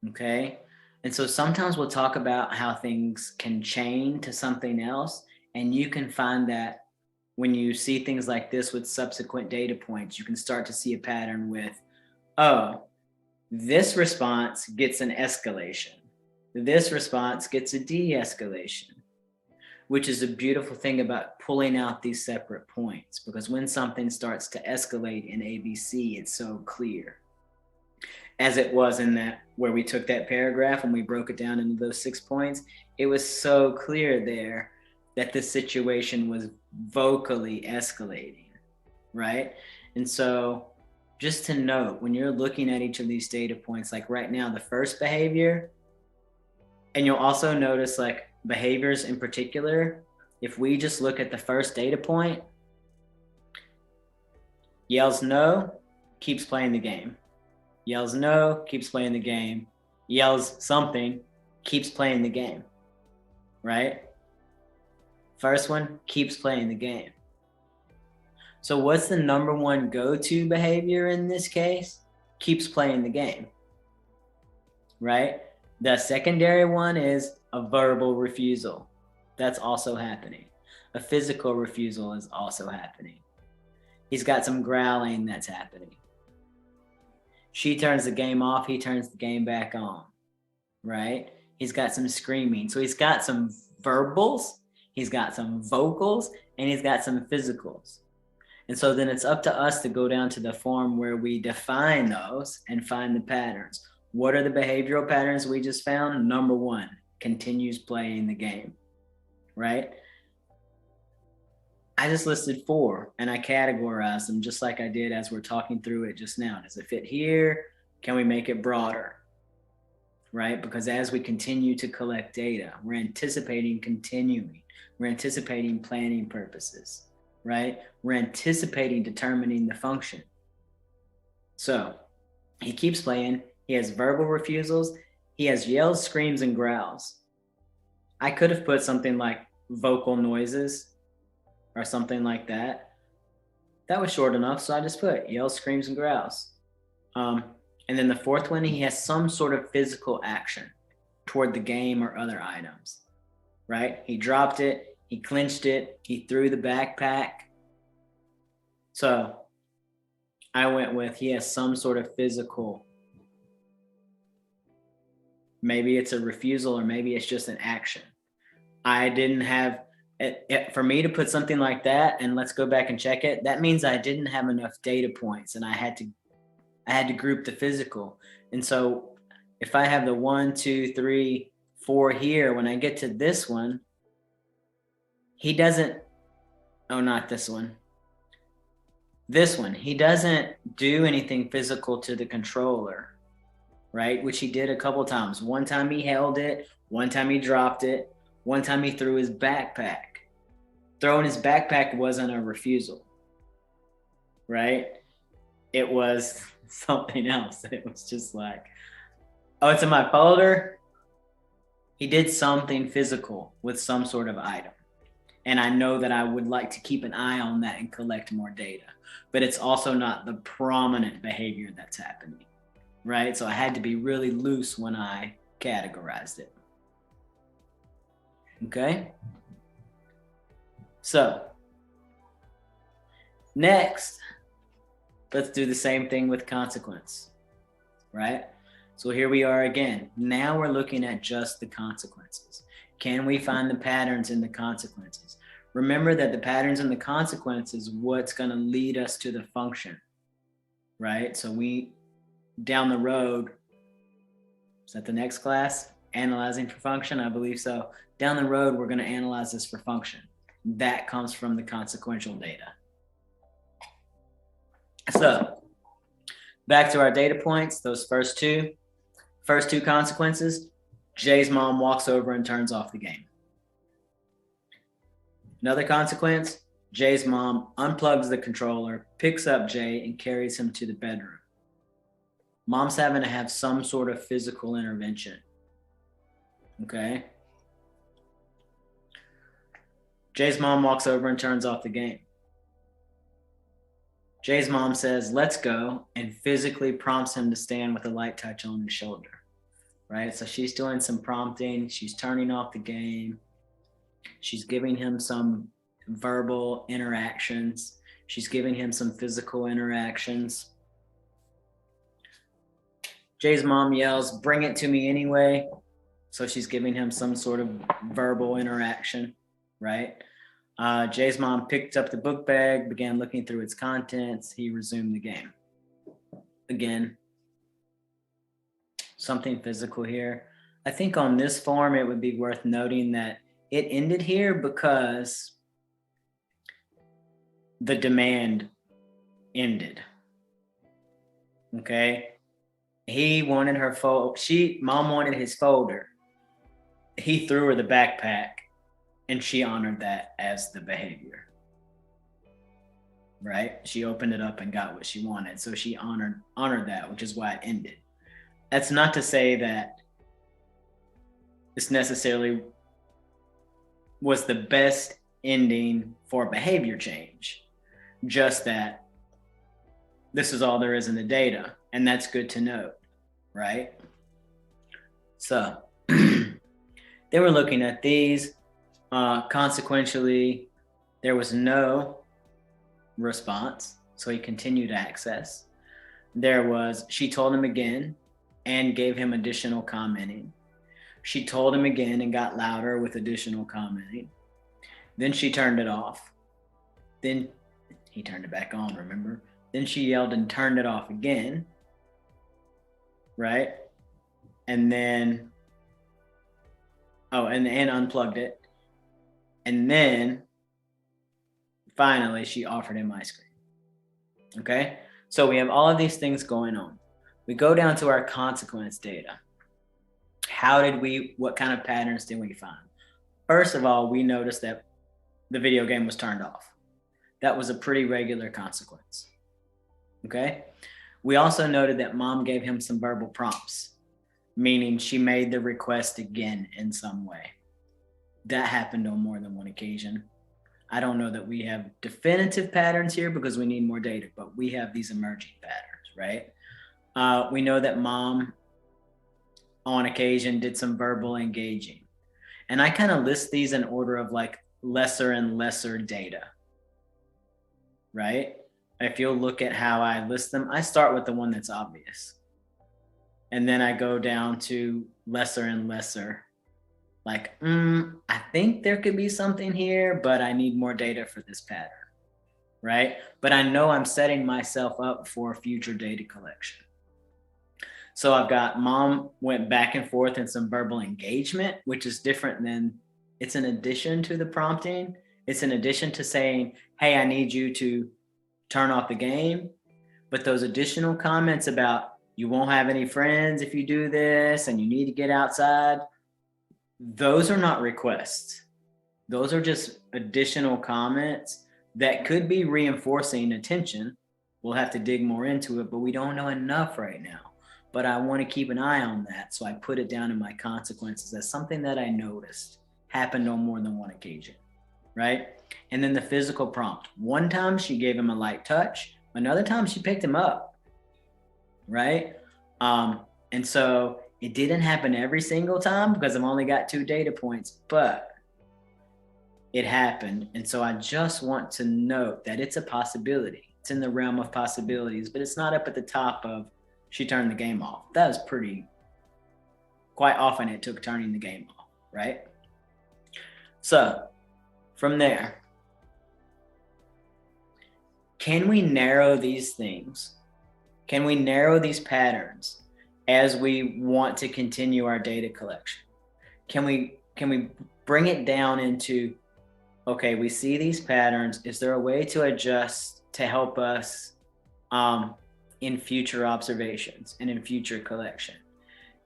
Okay? And so sometimes we'll talk about how things can chain to something else, and you can find that when you see things like this with subsequent data points, you can start to see a pattern with, oh, this response gets an escalation. This response gets a de-escalation, which is a beautiful thing about pulling out these separate points, because when something starts to escalate in ABC, it's so clear. As it was in that, where we took that paragraph and we broke it down into those 6 points, it was so clear there that the situation was vocally escalating, right? And so just to note, when you're looking at each of these data points, like right now, the first behavior, and you'll also notice like behaviors in particular, if we just look at the first data point, yells no, keeps playing the game. Yells no, keeps playing the game. Yells something, keeps playing the game, right? First one, keeps playing the game. So what's the number 1 go-to behavior in this case? Keeps playing the game, right? The secondary one is a verbal refusal. That's also happening. A physical refusal is also happening. He's got some growling that's happening. She turns the game off, he turns the game back on, right? He's got some screaming. So he's got some verbals, he's got some vocals, and he's got some physicals. And so then it's up to us to go down to the form where we define those and find the patterns. What are the behavioral patterns we just found? Number 1, continues playing the game, right? I just listed 4 and I categorized them just like I did as we're talking through it just now. Does it fit here? Can we make it broader? Right? Because as we continue to collect data, we're anticipating continuing. We're anticipating planning purposes, right? We're anticipating determining the function. So he keeps playing. He has verbal refusals. He has yells, screams, and growls. I could have put something like vocal noises or something like that. That was short enough, so I just put yells, screams, and growls. And then the 4th one, he has some sort of physical action toward the game or other items, right? He dropped it, he clenched it, he threw the backpack. So I went with he has some sort of physical, maybe it's a refusal or maybe it's just an action. I didn't have, for me to put something like that, and let's go back and check it, that means I didn't have enough data points and I had to group the physical. And so if I have the 1, 2, 3, 4 here, when I get to this one, he doesn't, oh, not this one. This one, he doesn't do anything physical to the controller, right? Which he did a couple times. One time he held it, one time he dropped it, one time he threw his backpack. Throwing his backpack wasn't a refusal, right? It was something else. It was just like, oh, it's in my folder. He did something physical with some sort of item. And I know that I would like to keep an eye on that and collect more data, but it's also not the prominent behavior that's happening, right? So I had to be really loose when I categorized it. Okay? So next, let's do the same thing with consequence, right? So here we are again. Now we're looking at just the consequences. Can we find the patterns in the consequences? Remember that the patterns in the consequences, what's going to lead us to the function, right? So we, down the road, is that the next class? Analyzing for function? I believe so. Down the road, we're going to analyze this for function. That comes from the consequential data. So back to our data points, those first two consequences, Jay's mom walks over and turns off the game. Another consequence, Jay's mom unplugs the controller, picks up Jay, and carries him to the bedroom. Mom's having to have some sort of physical intervention. Okay? Jay's mom walks over and turns off the game. Jay's mom says, let's go, and physically prompts him to stand with a light touch on his shoulder. Right? So she's doing some prompting. She's turning off the game. She's giving him some verbal interactions. She's giving him some physical interactions. Jay's mom yells, bring it to me anyway. So she's giving him some sort of verbal interaction, right? Jay's mom picked up the book bag, began looking through its contents. He resumed the game. Again, something physical here. I think on this form, it would be worth noting that it ended here because the demand ended. Okay. He wanted her mom wanted his folder. He threw her the backpack, and she honored that as the behavior. Right? She opened it up and got what she wanted. So she honored that, which is why it ended. That's not to say that this necessarily was the best ending for behavior change, just that this is all there is in the data, and that's good to note, right? So then we're looking at these. Consequentially, there was no response, so he continued access. She told him again and gave him additional commenting. She told him again and got louder with additional commenting. Then she turned it off. Then he turned it back on, remember? Then she yelled and turned it off again, right? And then, and unplugged it. And then finally, she offered him ice cream. Okay? So we have all of these things going on. We go down to our consequence data. What kind of patterns did we find? First of all, we noticed that the video game was turned off. That was a pretty regular consequence. Okay? We also noted that mom gave him some verbal prompts, meaning she made the request again in some way. That happened on more than one occasion. I don't know that we have definitive patterns here because we need more data, but we have these emerging patterns, right? We know that mom on occasion did some verbal engaging. And I kind of list these in order of like lesser and lesser data, right? If you'll look at how I list them, I start with the one that's obvious. And then I go down to lesser and lesser. Like, I think there could be something here, but I need more data for this pattern, right? But I know I'm setting myself up for future data collection. So I've got mom went back and forth in some verbal engagement, which is different than, it's an addition to the prompting. It's an addition to saying, hey, I need you to turn off the game. But those additional comments about you won't have any friends if you do this and you need to get outside, those are not requests. Those are just additional comments that could be reinforcing attention. We'll have to dig more into it, but we don't know enough right now. But I want to keep an eye on that. So I put it down in my consequences as something that I noticed happened on more than one occasion, right? And then the physical prompt. One time she gave him a light touch. Another time she picked him up, right? And so it didn't happen every single time because I've only got 2 data points, but it happened. And so I just want to note that it's a possibility. It's in the realm of possibilities, but it's not up at the top of she turned the game off. That was quite often it took turning the game off, right? So from there, can we narrow these things? Can we narrow these patterns as we want to continue our data collection? Can we bring it down into, okay, we see these patterns. Is there a way to adjust to help us in future observations and in future collection?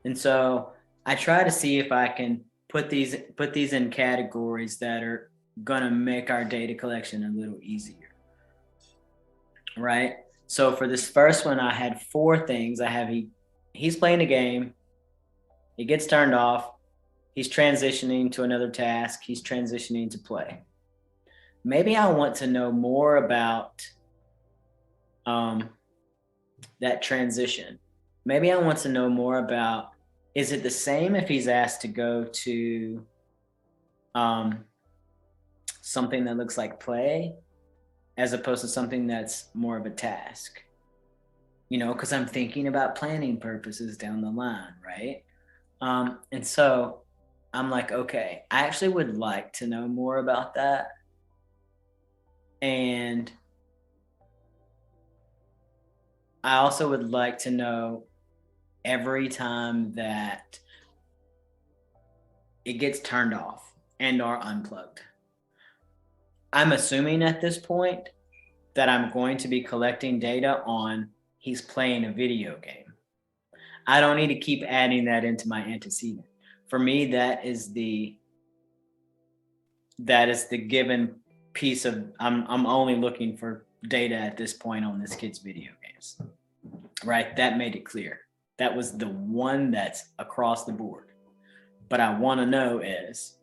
And so I try to see if I can put these in categories that are gonna make our data collection a little easier, right? So for this first one, I had 4 things. I have he's playing a game, he gets turned off, he's transitioning to another task, he's transitioning to play. Maybe I want to know more about that transition. Maybe I want to know more about, is it the same if he's asked to go to something that looks like play as opposed to something that's more of a task? You know, because I'm thinking about planning purposes down the line, right? And so I'm like, okay, I actually would like to know more about that. And I also would like to know every time that it gets turned off and or unplugged. I'm assuming at this point that I'm going to be collecting data on he's playing a video game. I don't need to keep adding that into my antecedent. For me, that is the given piece of, I'm only looking for data at this point on this kid's video games, right? That made it clear. That was the one that's across the board. But I want to know is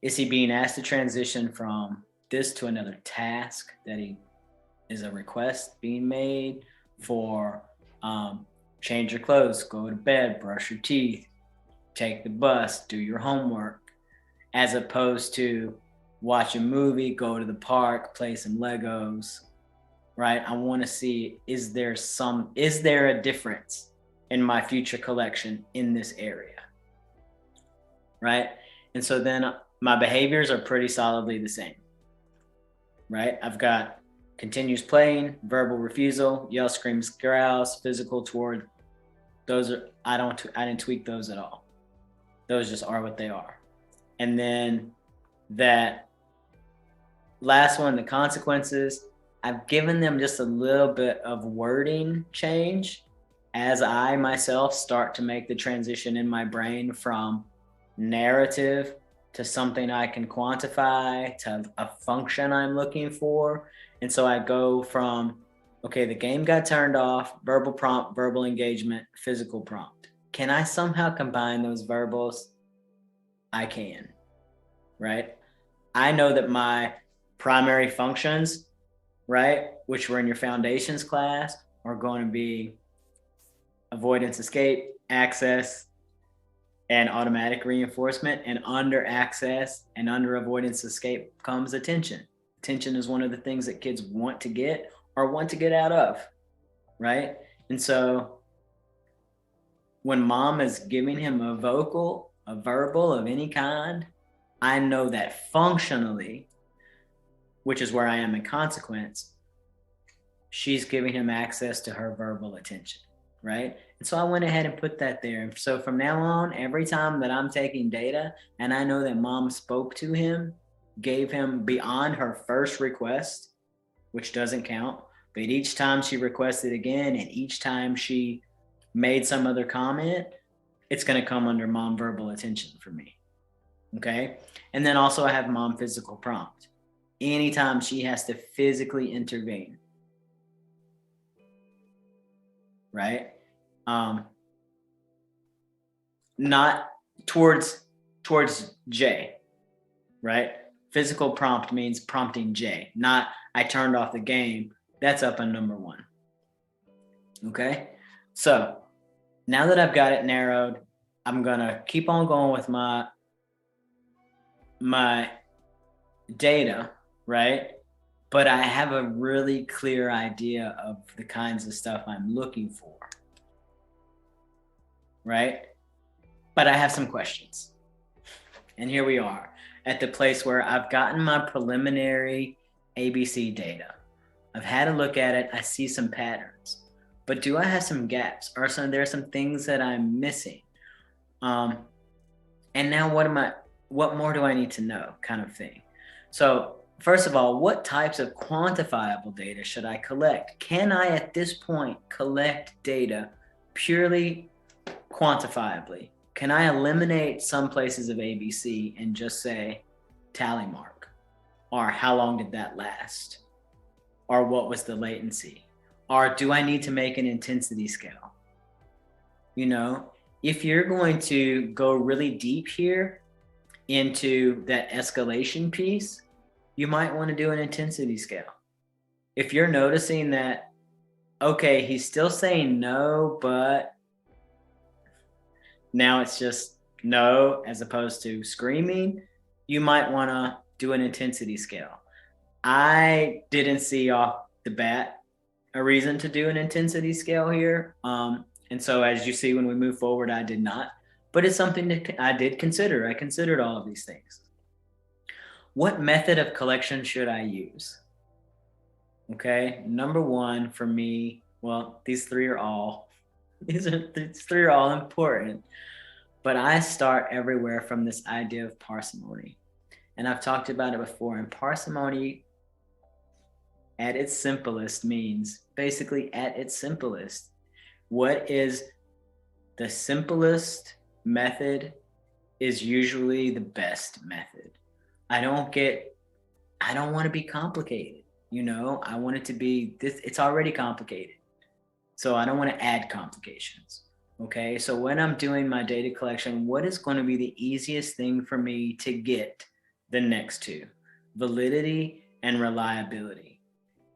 he being asked to transition from this to another task that he is a request being made for, change your clothes, go to bed, brush your teeth, take the bus, do your homework, as opposed to watch a movie, go to the park, play some Legos, right? I want to see, is there a difference in my future collection in this area, right? And so then my behaviors are pretty solidly the same, right? I've got continues playing, verbal refusal, yell, screams, growls, physical toward. Those are, I didn't tweak those at all. Those just are what they are. And then that last one, the consequences, I've given them just a little bit of wording change as I myself start to make the transition in my brain from narrative to something I can quantify to a function I'm looking for. And so I go from, okay, the game got turned off, verbal prompt, verbal engagement, physical prompt. Can I somehow combine those verbals? I can, right? I know that my primary functions, right, which were in your foundations class, are going to be avoidance, escape, access, and automatic reinforcement. And under access and under avoidance, escape comes attention. Attention is one of the things that kids want to get or want to get out of, right? And so when mom is giving him a verbal of any kind, I know that functionally, which is where I am in consequence, she's giving him access to her verbal attention, right? And so I went ahead and put that there. So from now on, every time that I'm taking data and I know that mom spoke to him, gave him beyond her first request, which doesn't count, but each time she requested again and each time she made some other comment, it's going to come under mom verbal attention for me. Okay. And then also I have mom physical prompt. Anytime she has to physically intervene, right? Not towards J, right? Physical prompt means prompting J, not I turned off the game. That's up on number 1. Okay. So now that I've got it narrowed, I'm going to keep on going with my data, right? But I have a really clear idea of the kinds of stuff I'm looking for. right? But I have some questions. And here we are at the place where I've gotten my preliminary ABC data. I've had a look at it. I see some patterns, but do I have some gaps? Or there are some things that I'm missing? Um, and now what more do I need to know, kind of thing? So first of all, what types of quantifiable data should I collect? Can I at this point collect data purely quantifiably? Can I eliminate some places of ABC and just say tally mark? Or how long did that last? Or what was the latency? Or do I need to make an intensity scale? You know, if you're going to go really deep here into that escalation piece, you might want to do an intensity scale. If you're noticing that, okay, he's still saying no, but now it's just no as opposed to screaming, you might want to do an intensity scale. I didn't see off the bat a reason to do an intensity scale here. And so as you see, when we move forward, I did not, but it's something that I did consider. I considered all of these things. What method of collection should I use? Okay. Number one for me, well, these three are all important, but I start everywhere from this idea of parsimony. And I've talked about it before. And parsimony at its simplest means basically at its simplest. What is the simplest method is usually the best method. I don't want to be complicated. I want it to be this, it's already complicated. So I don't want to add complications. Okay. So when I'm doing my data collection, what is going to be the easiest thing for me to get the next two? Validity and reliability.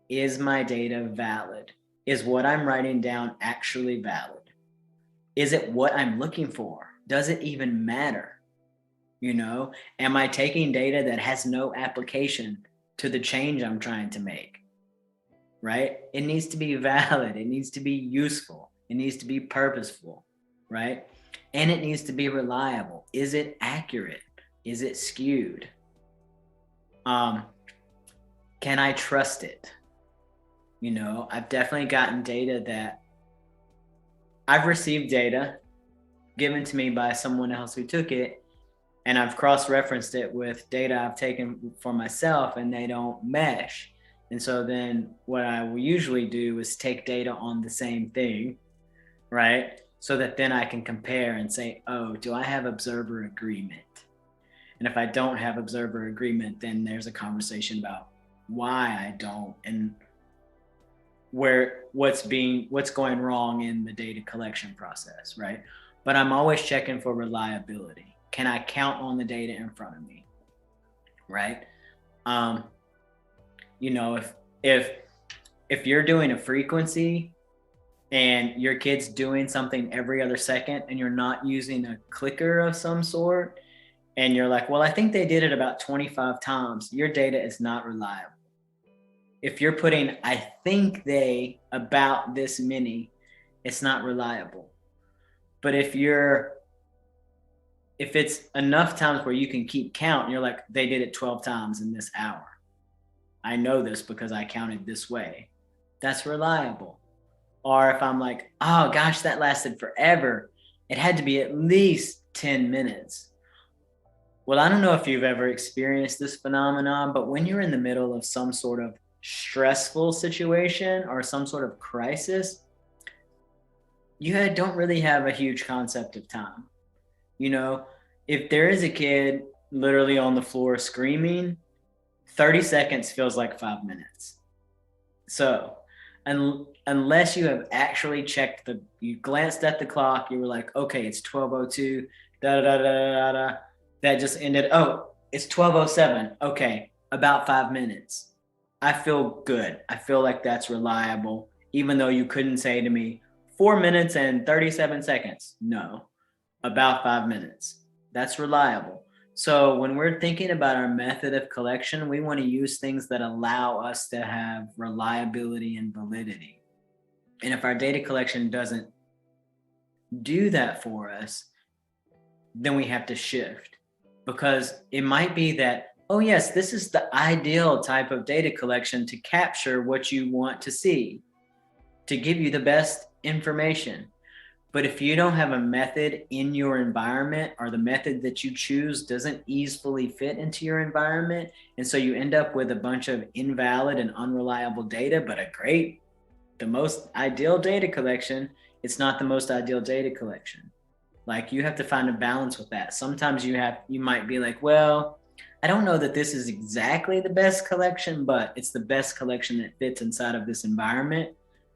Is my data valid? Is what I'm writing down actually valid? Is it what I'm looking for? Does it even matter? Am I taking data that has no application to the change I'm trying to make? Right? It needs to be valid. It needs to be useful. It needs to be purposeful, right? And it needs to be reliable. Is it accurate? Is it skewed? Can I trust it? I've definitely gotten data that I've received data given to me by someone else who took it, and I've cross-referenced it with data I've taken for myself, and they don't mesh. And so then what I will usually do is take data on the same thing, right? So that then I can compare and say, oh, do I have observer agreement? And if I don't have observer agreement, then there's a conversation about why I don't and what's going wrong in the data collection process, right? But I'm always checking for reliability. Can I count on the data in front of me, right? If you're doing a frequency and your kid's doing something every other second and you're not using a clicker of some sort, and you're like, well, I think they did it about 25 times, your data is not reliable. If you're putting, I think they about this many, it's not reliable. But if it's enough times where you can keep count, and you're like, they did it 12 times in this hour. I know this because I counted this way. That's reliable. Or if I'm like, oh gosh, that lasted forever. It had to be at least 10 minutes. Well, I don't know if you've ever experienced this phenomenon, but when you're in the middle of some sort of stressful situation or some sort of crisis, you don't really have a huge concept of time. If there is a kid literally on the floor screaming, 30 seconds feels like 5 minutes. So unless you have actually you glanced at the clock, you were like, okay, it's 12:02, da da da da da. That just ended. Oh, it's 12:07. Okay, about 5 minutes. I feel good. I feel like that's reliable, even though you couldn't say to me 4 minutes and 37 seconds. No, about 5 minutes. That's reliable. So when we're thinking about our method of collection, we want to use things that allow us to have reliability and validity. And if our data collection doesn't do that for us, then we have to shift, because it might be that, oh yes, this is the ideal type of data collection to capture what you want to see, to give you the best information. But if you don't have a method in your environment, or the method that you choose doesn't easily fit into your environment, and so you end up with a bunch of invalid and unreliable data, but the most ideal data collection, it's not the most ideal data collection. Like, you have to find a balance with that. Sometimes you might be like, well, I don't know that this is exactly the best collection, but it's the best collection that fits inside of this environment.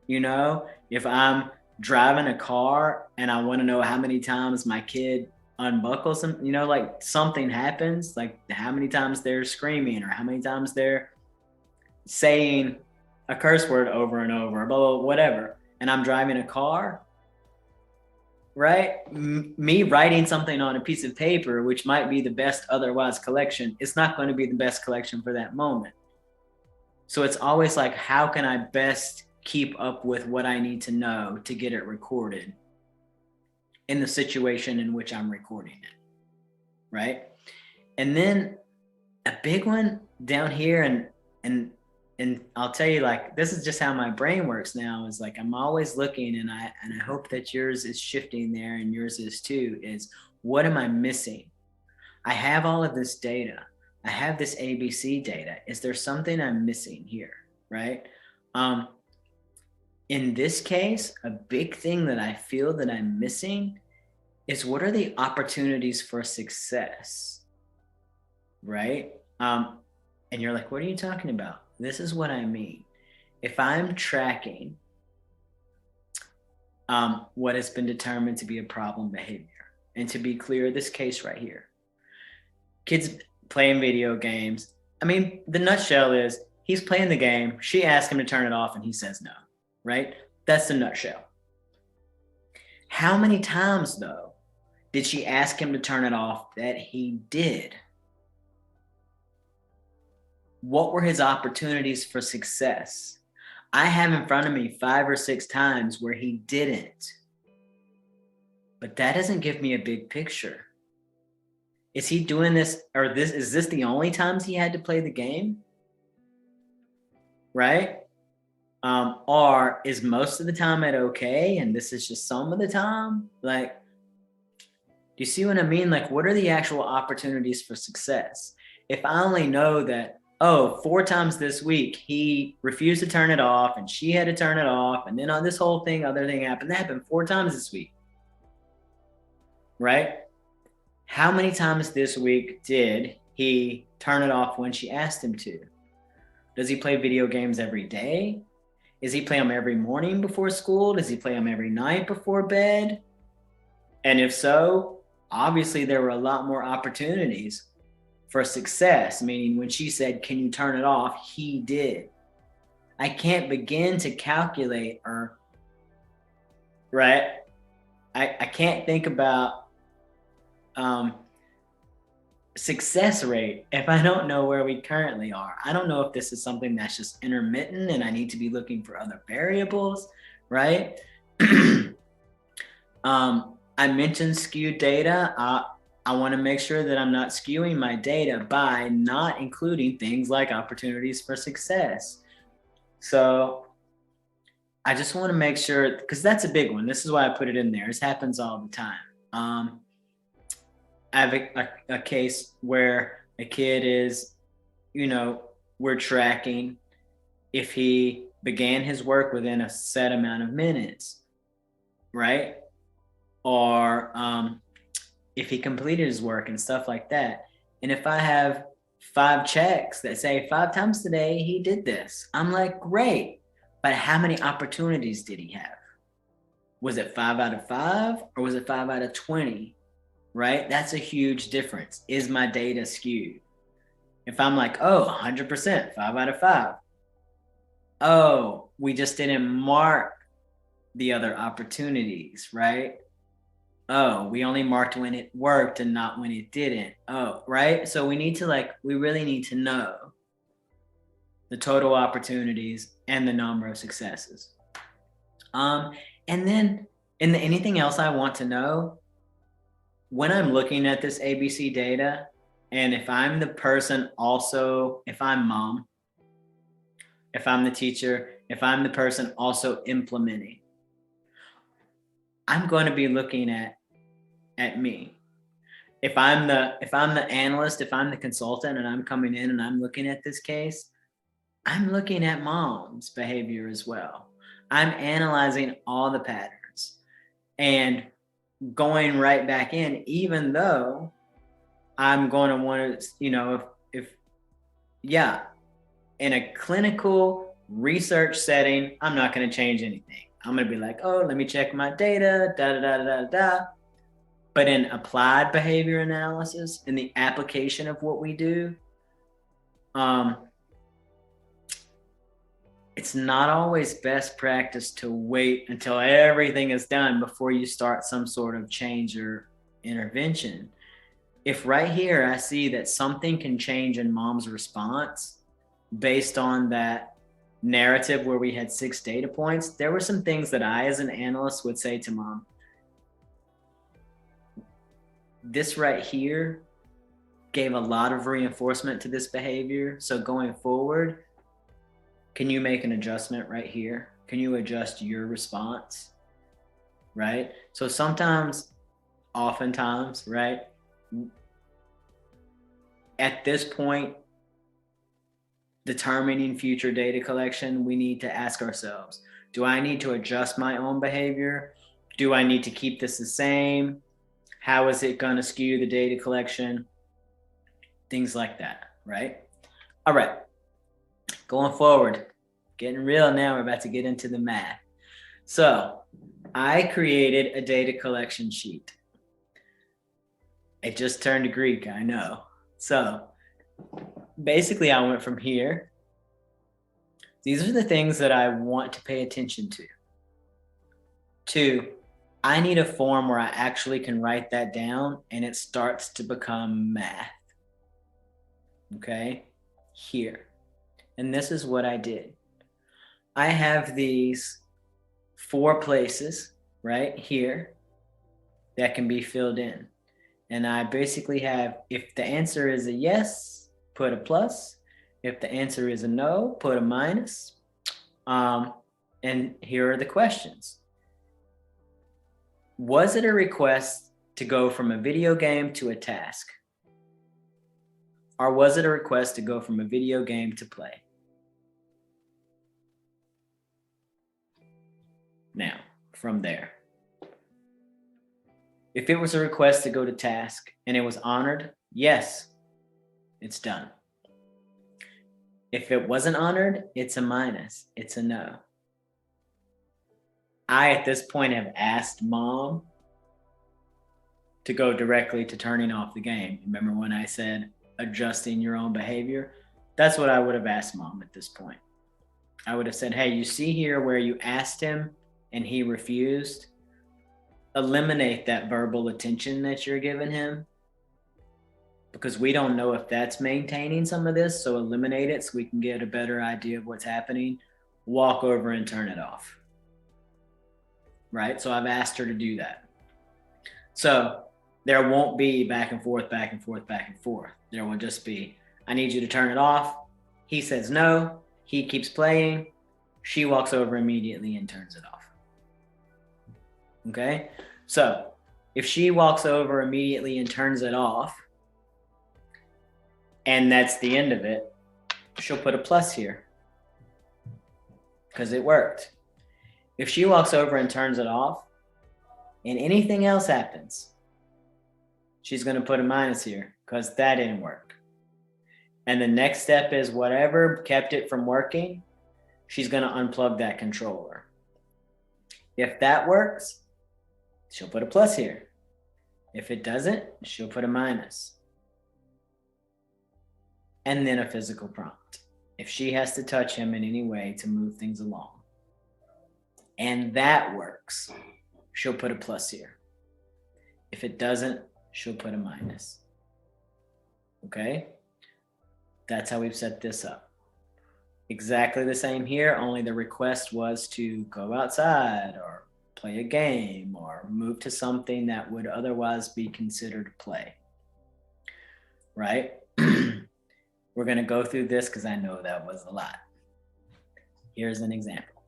If I'm driving a car and I want to know how many times my kid unbuckles them, like something happens, like how many times they're screaming or how many times they're saying a curse word over and over, blah, blah, whatever. And I'm driving a car, right? Me writing something on a piece of paper, which might be the best otherwise collection, it's not going to be the best collection for that moment. So it's always like, how can I best keep up with what I need to know to get it recorded in the situation in which I'm recording it, right? And then a big one down here, and I'll tell you, like, this is just how my brain works now, is like, I'm always looking, and I hope that yours is shifting there and yours is too, is what am I missing? I have all of this data. I have this ABC data. Is there something I'm missing here, right? In this case, a big thing that I feel that I'm missing is, what are the opportunities for success, right? And you're like, what are you talking about? This is what I mean. If I'm tracking what has been determined to be a problem behavior, and to be clear, this case right here, kids playing video games. I mean, the nutshell is, he's playing the game. She asks him to turn it off and he says no, right? That's the nutshell. How many times, though, did she ask him to turn it off that he did? What were his opportunities for success? I have in front of me 5 or 6 times where he didn't. But that doesn't give me a big picture. Is he doing this, or is this the only times he had to play the game? Right? Or is most of the time it okay, and this is just some of the time? Like, do you see what I mean? Like, what are the actual opportunities for success? If I only know that, 4 times this week he refused to turn it off and she had to turn it off, and then on this whole thing, other thing happened. That happened 4 times this week, right? How many times this week did he turn it off when she asked him to? Does he play video games every day? Is he play them every morning before school? Does he play them every night before bed? And if so, obviously there were a lot more opportunities for success, meaning when she said, can you turn it off? He did. I can't begin to calculate, or, right? I can't think about success rate if I don't know where we currently are. I don't know if this is something that's just intermittent and I need to be looking for other variables, right? I mentioned skewed data. I want to make sure that I'm not skewing my data by not including things like opportunities for success. So I just want to make sure, because that's a big one. This is why I put it in there. This happens all the time. I have a case where a kid is, we're tracking if he began his work within a set amount of minutes, right? Or if he completed his work and stuff like that. And if I have 5 checks that say 5 times today he did this, I'm like, great. But how many opportunities did he have? Was it 5 out of 5 or was it 5 out of 20? Right? That's a huge difference. Is my data skewed? If I'm like, 100%, 5 out of 5. Oh, we just didn't mark the other opportunities, right? Oh, we only marked when it worked and not when it didn't. Oh, right? So we really need to know the total opportunities and the number of successes. And then And anything else I want to know, when I'm looking at this ABC data, and if I'm the person also, if I'm mom, if I'm the teacher, if I'm the person also implementing, I'm going to be looking at me. If I'm the analyst, if I'm the consultant and I'm coming in and I'm looking at this case, I'm looking at mom's behavior as well. I'm analyzing all the patterns and going right back in, even though I'm going to want to, if yeah, in a clinical research setting, I'm not going to change anything. I'm going to be like, oh, let me check my data, da da da da da da. But in applied behavior analysis, in the application of what we do, it's not always best practice to wait until everything is done before you start some sort of change or intervention. If right here I see that something can change in mom's response based on that narrative where we had 6 data points, there were some things that I, as an analyst, would say to mom. This right here gave a lot of reinforcement to this behavior. So going forward, can you make an adjustment right here? Can you adjust your response? Right? So oftentimes, right? At this point, determining future data collection, we need to ask ourselves, do I need to adjust my own behavior? Do I need to keep this the same? How is it going to skew the data collection? Things like that, right? All right. Going forward, getting real now, we're about to get into the math. So I created a data collection sheet. It just turned to Greek, I know. So basically I went from here. These are the things that I want to pay attention to. 2, I need a form where I actually can write that down and it starts to become math. Okay, here. And this is what I did. I have these 4 places right here that can be filled in. And I basically have, if the answer is a yes, put a plus. If the answer is a no, put a minus. And here are the questions. Was it a request to go from a video game to a task? Or was it a request to go from a video game to play? Now, from there, if it was a request to go to task and it was honored, yes, it's done. If it wasn't honored, it's a minus, it's a no. I, at this point, have asked mom to go directly to turning off the game. Remember when I said adjusting your own behavior? That's what I would have asked mom at this point. I would have said, hey, you see here where you asked him and he refused? Eliminate that verbal attention that you're giving him, because we don't know if that's maintaining some of this. So eliminate it so we can get a better idea of what's happening. Walk over and turn it off. Right? So I've asked her to do that. So there won't be back and forth, back and forth, back and forth. There will just be, I need you to turn it off. He says no. He keeps playing. She walks over immediately and turns it off. Okay? So if she walks over immediately and turns it off, and that's the end of it, she'll put a plus here because it worked. If she walks over and turns it off and anything else happens, she's going to put a minus here because that didn't work. And the next step is whatever kept it from working, she's going to unplug that controller. If that works, she'll put a plus here. If it doesn't, she'll put a minus. And then a physical prompt if she has to touch him in any way to move things along. And that works, she'll put a plus here. If it doesn't, she'll put a minus. Okay? That's how we've set this up. Exactly the same here, only the request was to go outside or play a game or move to something that would otherwise be considered play, right? We're going to go through this because I know that was a lot. Here's an example.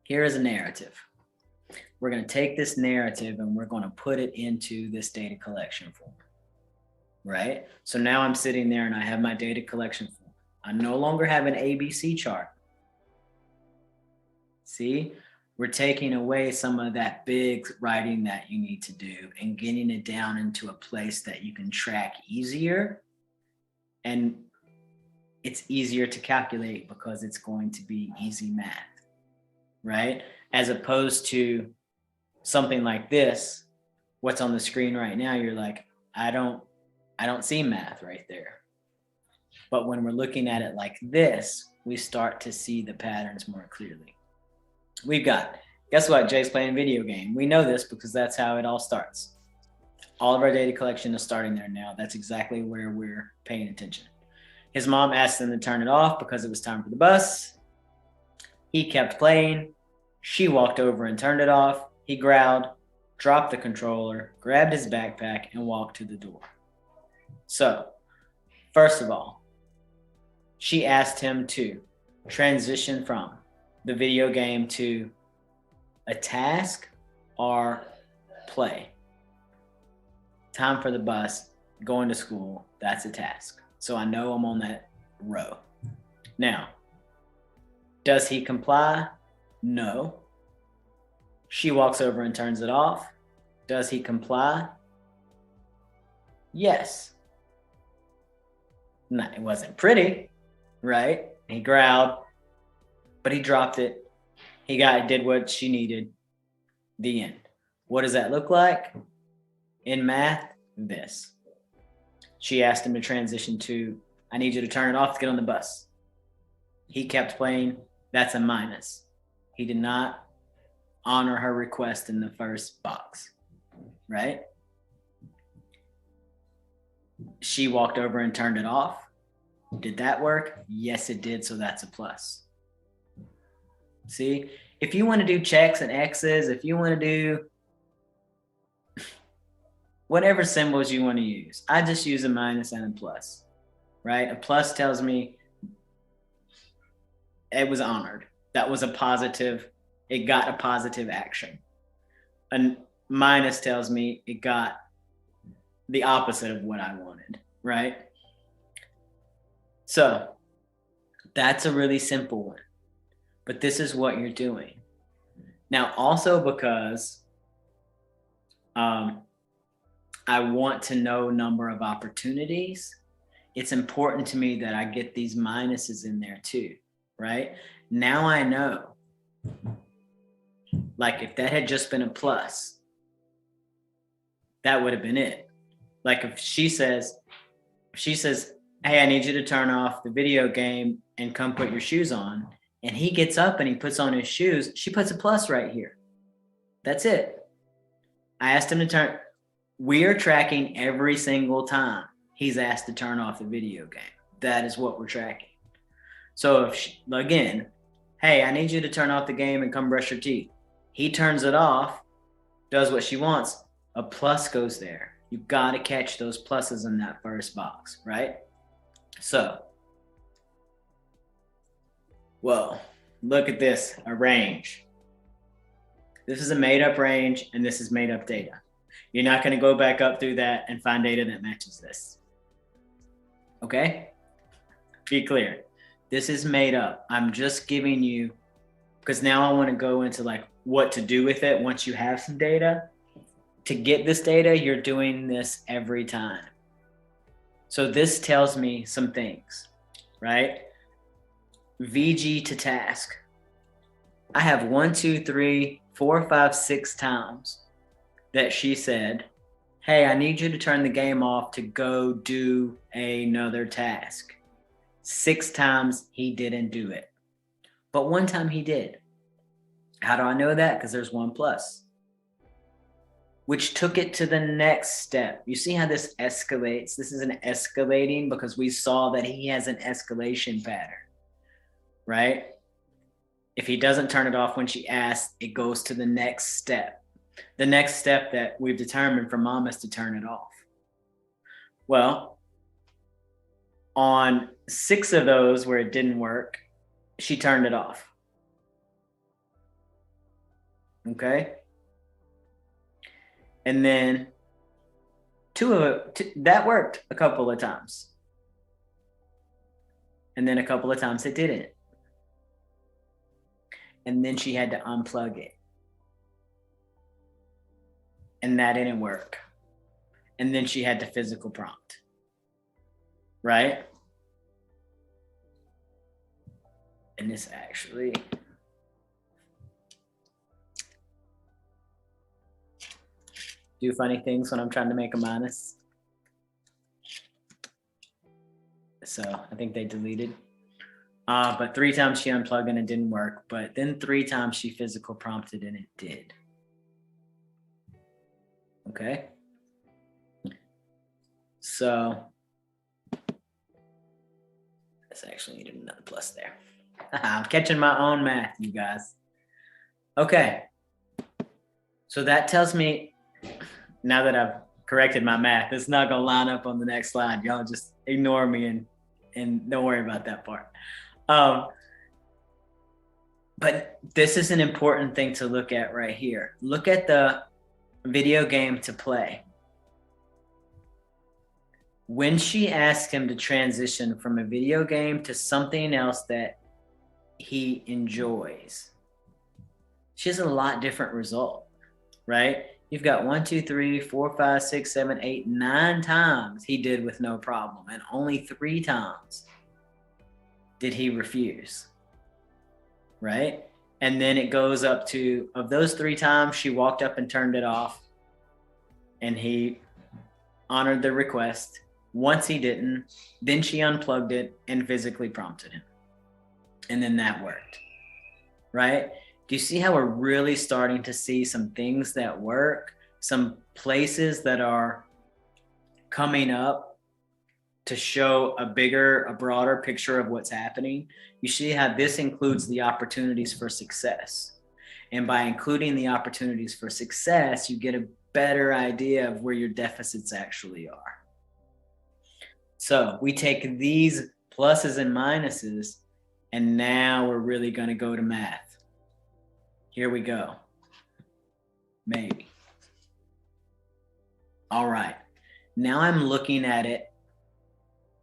Here is a narrative. We're going to take this narrative and we're going to put it into this data collection form, right? So now I'm sitting there and I have my data collection form. I no longer have an ABC chart. See, we're taking away some of that big writing that you need to do and getting it down into a place that you can track easier. And it's easier to calculate because it's going to be easy math, right? As opposed to something like this, what's on the screen right now, you're like, I don't see math right there. But when we're looking at it like this, we start to see the patterns more clearly. We've got, guess what? Jay's playing a video game. We know this because that's how it all starts. All of our data collection is starting there now. That's exactly where we're paying attention. His mom asked him to turn it off because it was time for the bus. He kept playing. She walked over and turned it off. He growled, dropped the controller, grabbed his backpack, and walked to the door. So, first of all, she asked him to transition from the video game to a task or play. Time for the bus, going to school, that's a task. So I know I'm on that row. Now, does he comply? No. She walks over and turns it off. Does he comply? Yes. No, it wasn't pretty, right? He growled, but he dropped it. He did what she needed. The end. What does that look like? In math, this. She asked him to transition to, I need you to turn it off to get on the bus. He kept playing. That's a minus. He did not honor her request in the first box, right? She walked over and turned it off. Did that work? Yes, it did. So that's a plus. See, if you want to do checks and X's, if you want to do whatever symbols you want to use, I just use a minus and a plus, right? A plus tells me it was honored. That was a positive. It got a positive action. A minus tells me it got the opposite of what I wanted, right? So that's a really simple one, but this is what you're doing. Now, also because I want to know number of opportunities, it's important to me that I get these minuses in there too, right? Now I know, like if that had just been a plus, that would have been it. Like if she says, hey, I need you to turn off the video game and come put your shoes on, and he gets up and he puts on his shoes, she puts a plus right here. That's it. I asked him to turn. We are tracking every single time he's asked to turn off the video game. That is what we're tracking. So if she, again, hey, I need you to turn off the game and come brush your teeth. He turns it off, does what she wants. A plus goes there. You've got to catch those pluses in that first box, right? So, well, look at this, a range. This is a made-up range, and this is made-up data. You're not going to go back up through that and find data that matches this. Okay? Be clear. This is made up. I'm just giving you, because now I want to go into like what to do with it once you have some data. To get this data, you're doing this every time. So this tells me some things, right? VG to task. I have 1, 2, 3, 4, 5, 6 times that she said, hey, I need you to turn the game off to go do another task. 6 times he didn't do it. But 1 time he did. How do I know that? Because there's 1 plus. Which took it to the next step. You see how this escalates? This is an escalating because we saw that he has an escalation pattern, right? If he doesn't turn it off when she asks, it goes to the next step. The next step that we've determined for mom is to turn it off. Well, on 6 of those where it didn't work, she turned it off. Okay. And then 2 of it, that worked a couple of times. And then a couple of times it didn't. And then she had to unplug it. And that didn't work. And then she had to physical prompt. Right? And this actually do funny things when I'm trying to make a minus. So I think they deleted. But 3 times she unplugged and it didn't work. But then 3 times she physical prompted and it did. Okay. So let's actually need another plus there. I'm catching my own math, you guys. Okay. So that tells me, now that I've corrected my math, it's not going to line up on the next slide. Y'all just ignore me and don't worry about that part. But this is an important thing to look at right here. Look at the video game to play. When she asked him to transition from a video game to something else that he enjoys, she has a lot different result, right? You've got 1, 2, 3, 4, 5, 6, 7, 8, 9 times he did with no problem, and only 3 times did he refuse, right? And then it goes up to, of those 3 times, she walked up and turned it off, and he honored the request. Once he didn't, then she unplugged it and physically prompted him. And then that worked, right? Do you see how we're really starting to see some things that work, some places that are coming up to show a broader picture of what's happening? You see how this includes the opportunities for success. And by including the opportunities for success, you get a better idea of where your deficits actually are. So we take these pluses and minuses, and now we're really going to go to math. Here we go. Maybe. All right. Now I'm looking at it.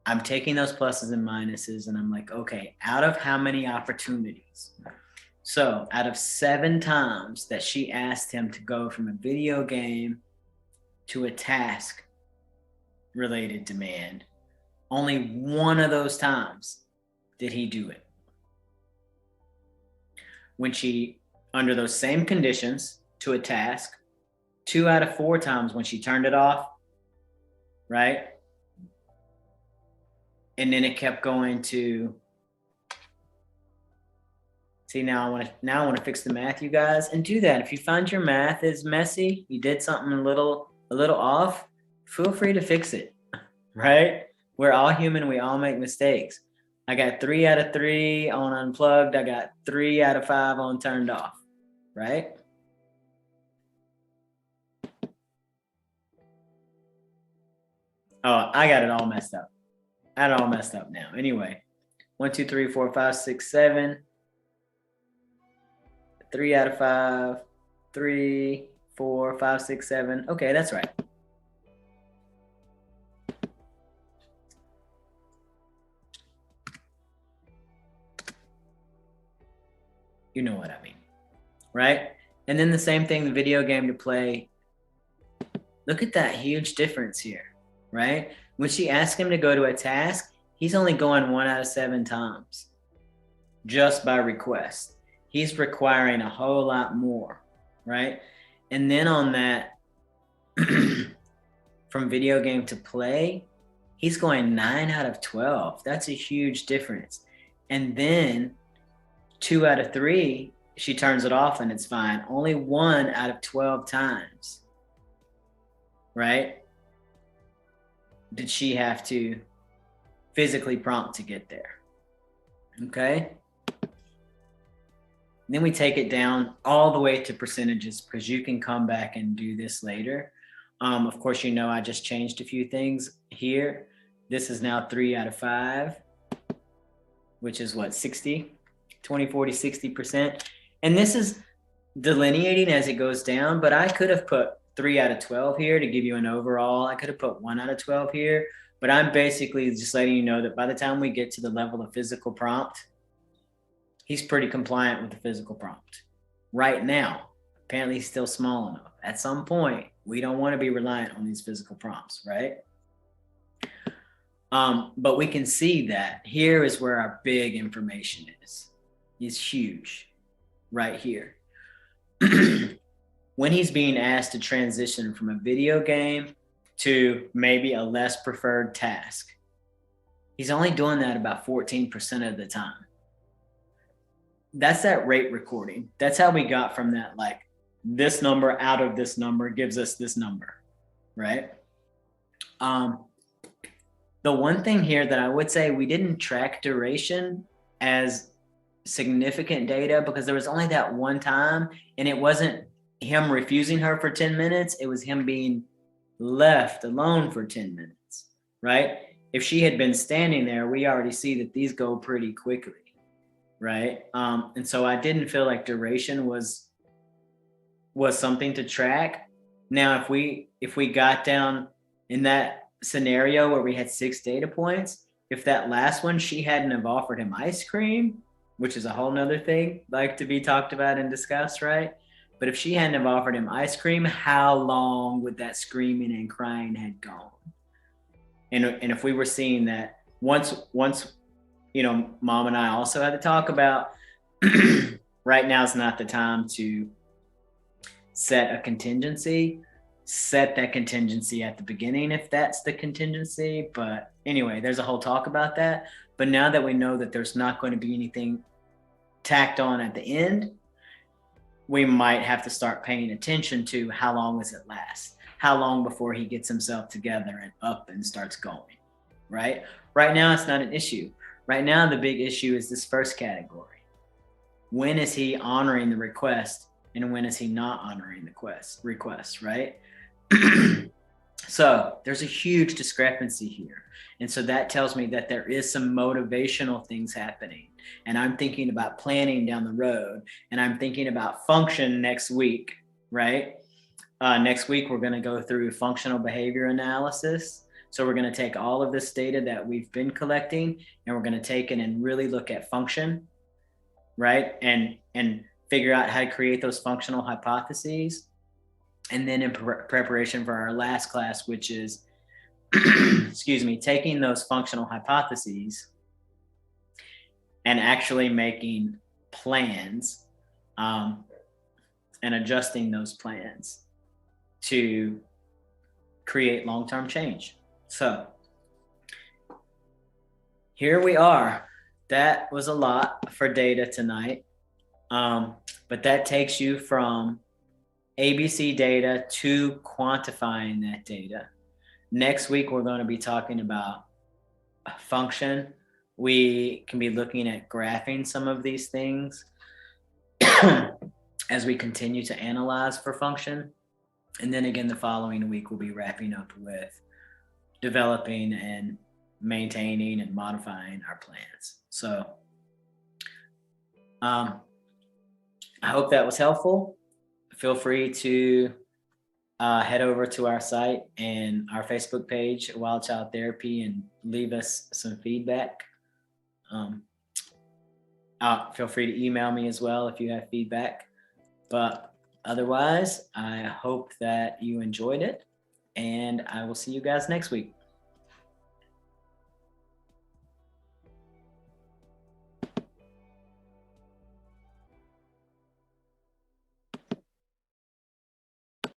I'm taking those pluses and minuses, and I'm like, okay, out of how many opportunities? So out of 7 times that she asked him to go from a video game to a task related demand, only 1 of those times did he do it. When she, under those same conditions, to a task, 2 out of 4 times when she turned it off, right? And then it kept going to, see, now I want to fix the math, you guys, and do that. If you find your math is messy, you did something a little off, feel free to fix it, right? We're all human. We all make mistakes. I got 3 out of 3 on unplugged. I got 3 out of 5 on turned off, right? Oh, I got it all messed up. I got it all messed up now. Anyway, 1, 2, 3, 4, 5, 6, 7. 3 out of 5. 3, 4, 5, 6, 7. Okay, that's right. You know what I mean, right? And then the same thing, the video game to play. Look at that huge difference here, right? When she asked him to go to a task, he's only going 1 out of 7 times just by request. He's requiring a whole lot more, right? And then on that, from video game to play, he's going 9 out of 12. That's a huge difference. And then 2 out of 3, she turns it off and it's fine. Only 1 out of 12 times, right? Did she have to physically prompt to get there? Okay. And then we take it down all the way to percentages, because you can come back and do this later. Of course, you know, I just changed a few things here. This is now 3 out of 5, which is what, 60, 20, 40, 60%. And this is delineating as it goes down, but I could have put 3 out of 12 here to give you an overall. I could have put 1 out of 12 here, but I'm basically just letting you know that by the time we get to the level of physical prompt, he's pretty compliant with the physical prompt right now. Apparently he's still small enough. At some point, we don't want to be reliant on these physical prompts, right? But we can see that here is where our big information is. It's huge right here. When he's being asked to transition from a video game to maybe a less preferred task, he's only doing that about 14% of the time. That's that rate recording. That's how we got from that, like, this number out of this number gives us this number, right? The one thing here that I would say, we didn't track duration as significant data because there was only that one time, and it wasn't him refusing her for 10 minutes. It was him being left alone for 10 minutes, right? If she had been standing there, we already see that these go pretty quickly, right? And so I didn't feel like duration was something to track. Now, if we got down in that scenario where we had 6 data points, if that last one, she hadn't have offered him ice cream, which is a whole nother thing like to be talked about and discussed, right? But if she hadn't have offered him ice cream, how long would that screaming and crying had gone? And if we were seeing that once, you know, Mom and I also had to talk about right now is not the time to set a contingency. Set that contingency at the beginning if that's the contingency. But anyway, there's a whole talk about that. But now that we know that there's not going to be anything tacked on at the end, we might have to start paying attention to how long does it last? How long before he gets himself together and up and starts going, right? Right now, it's not an issue. Right now, the big issue is this first category. When is he honoring the request and when is he not honoring the request, right? So there's a huge discrepancy here. And so that tells me that there is some motivational things happening. And I'm thinking about planning down the road, and I'm thinking about function next week, right? Next week, we're going to go through functional behavior analysis. So we're going to take all of this data that we've been collecting, and we're going to take it and really look at function, right? And figure out how to create those functional hypotheses. And then in preparation for our last class, which is, excuse me, taking those functional hypotheses and actually making plans and adjusting those plans to create long-term change. So here we are. That was a lot for data tonight. But that takes you from ABC data to quantifying that data. Next week, we're going to be talking about function. We can be looking at graphing some of these things as we continue to analyze for function. And then again, the following week, we'll be wrapping up with developing and maintaining and modifying our plans. So I hope that was helpful. Feel free to head over to our site and our Facebook page, Wild Child Therapy, and leave us some feedback. Feel free to email me as well if you have feedback. But otherwise, I hope that you enjoyed it, and I will see you guys next week.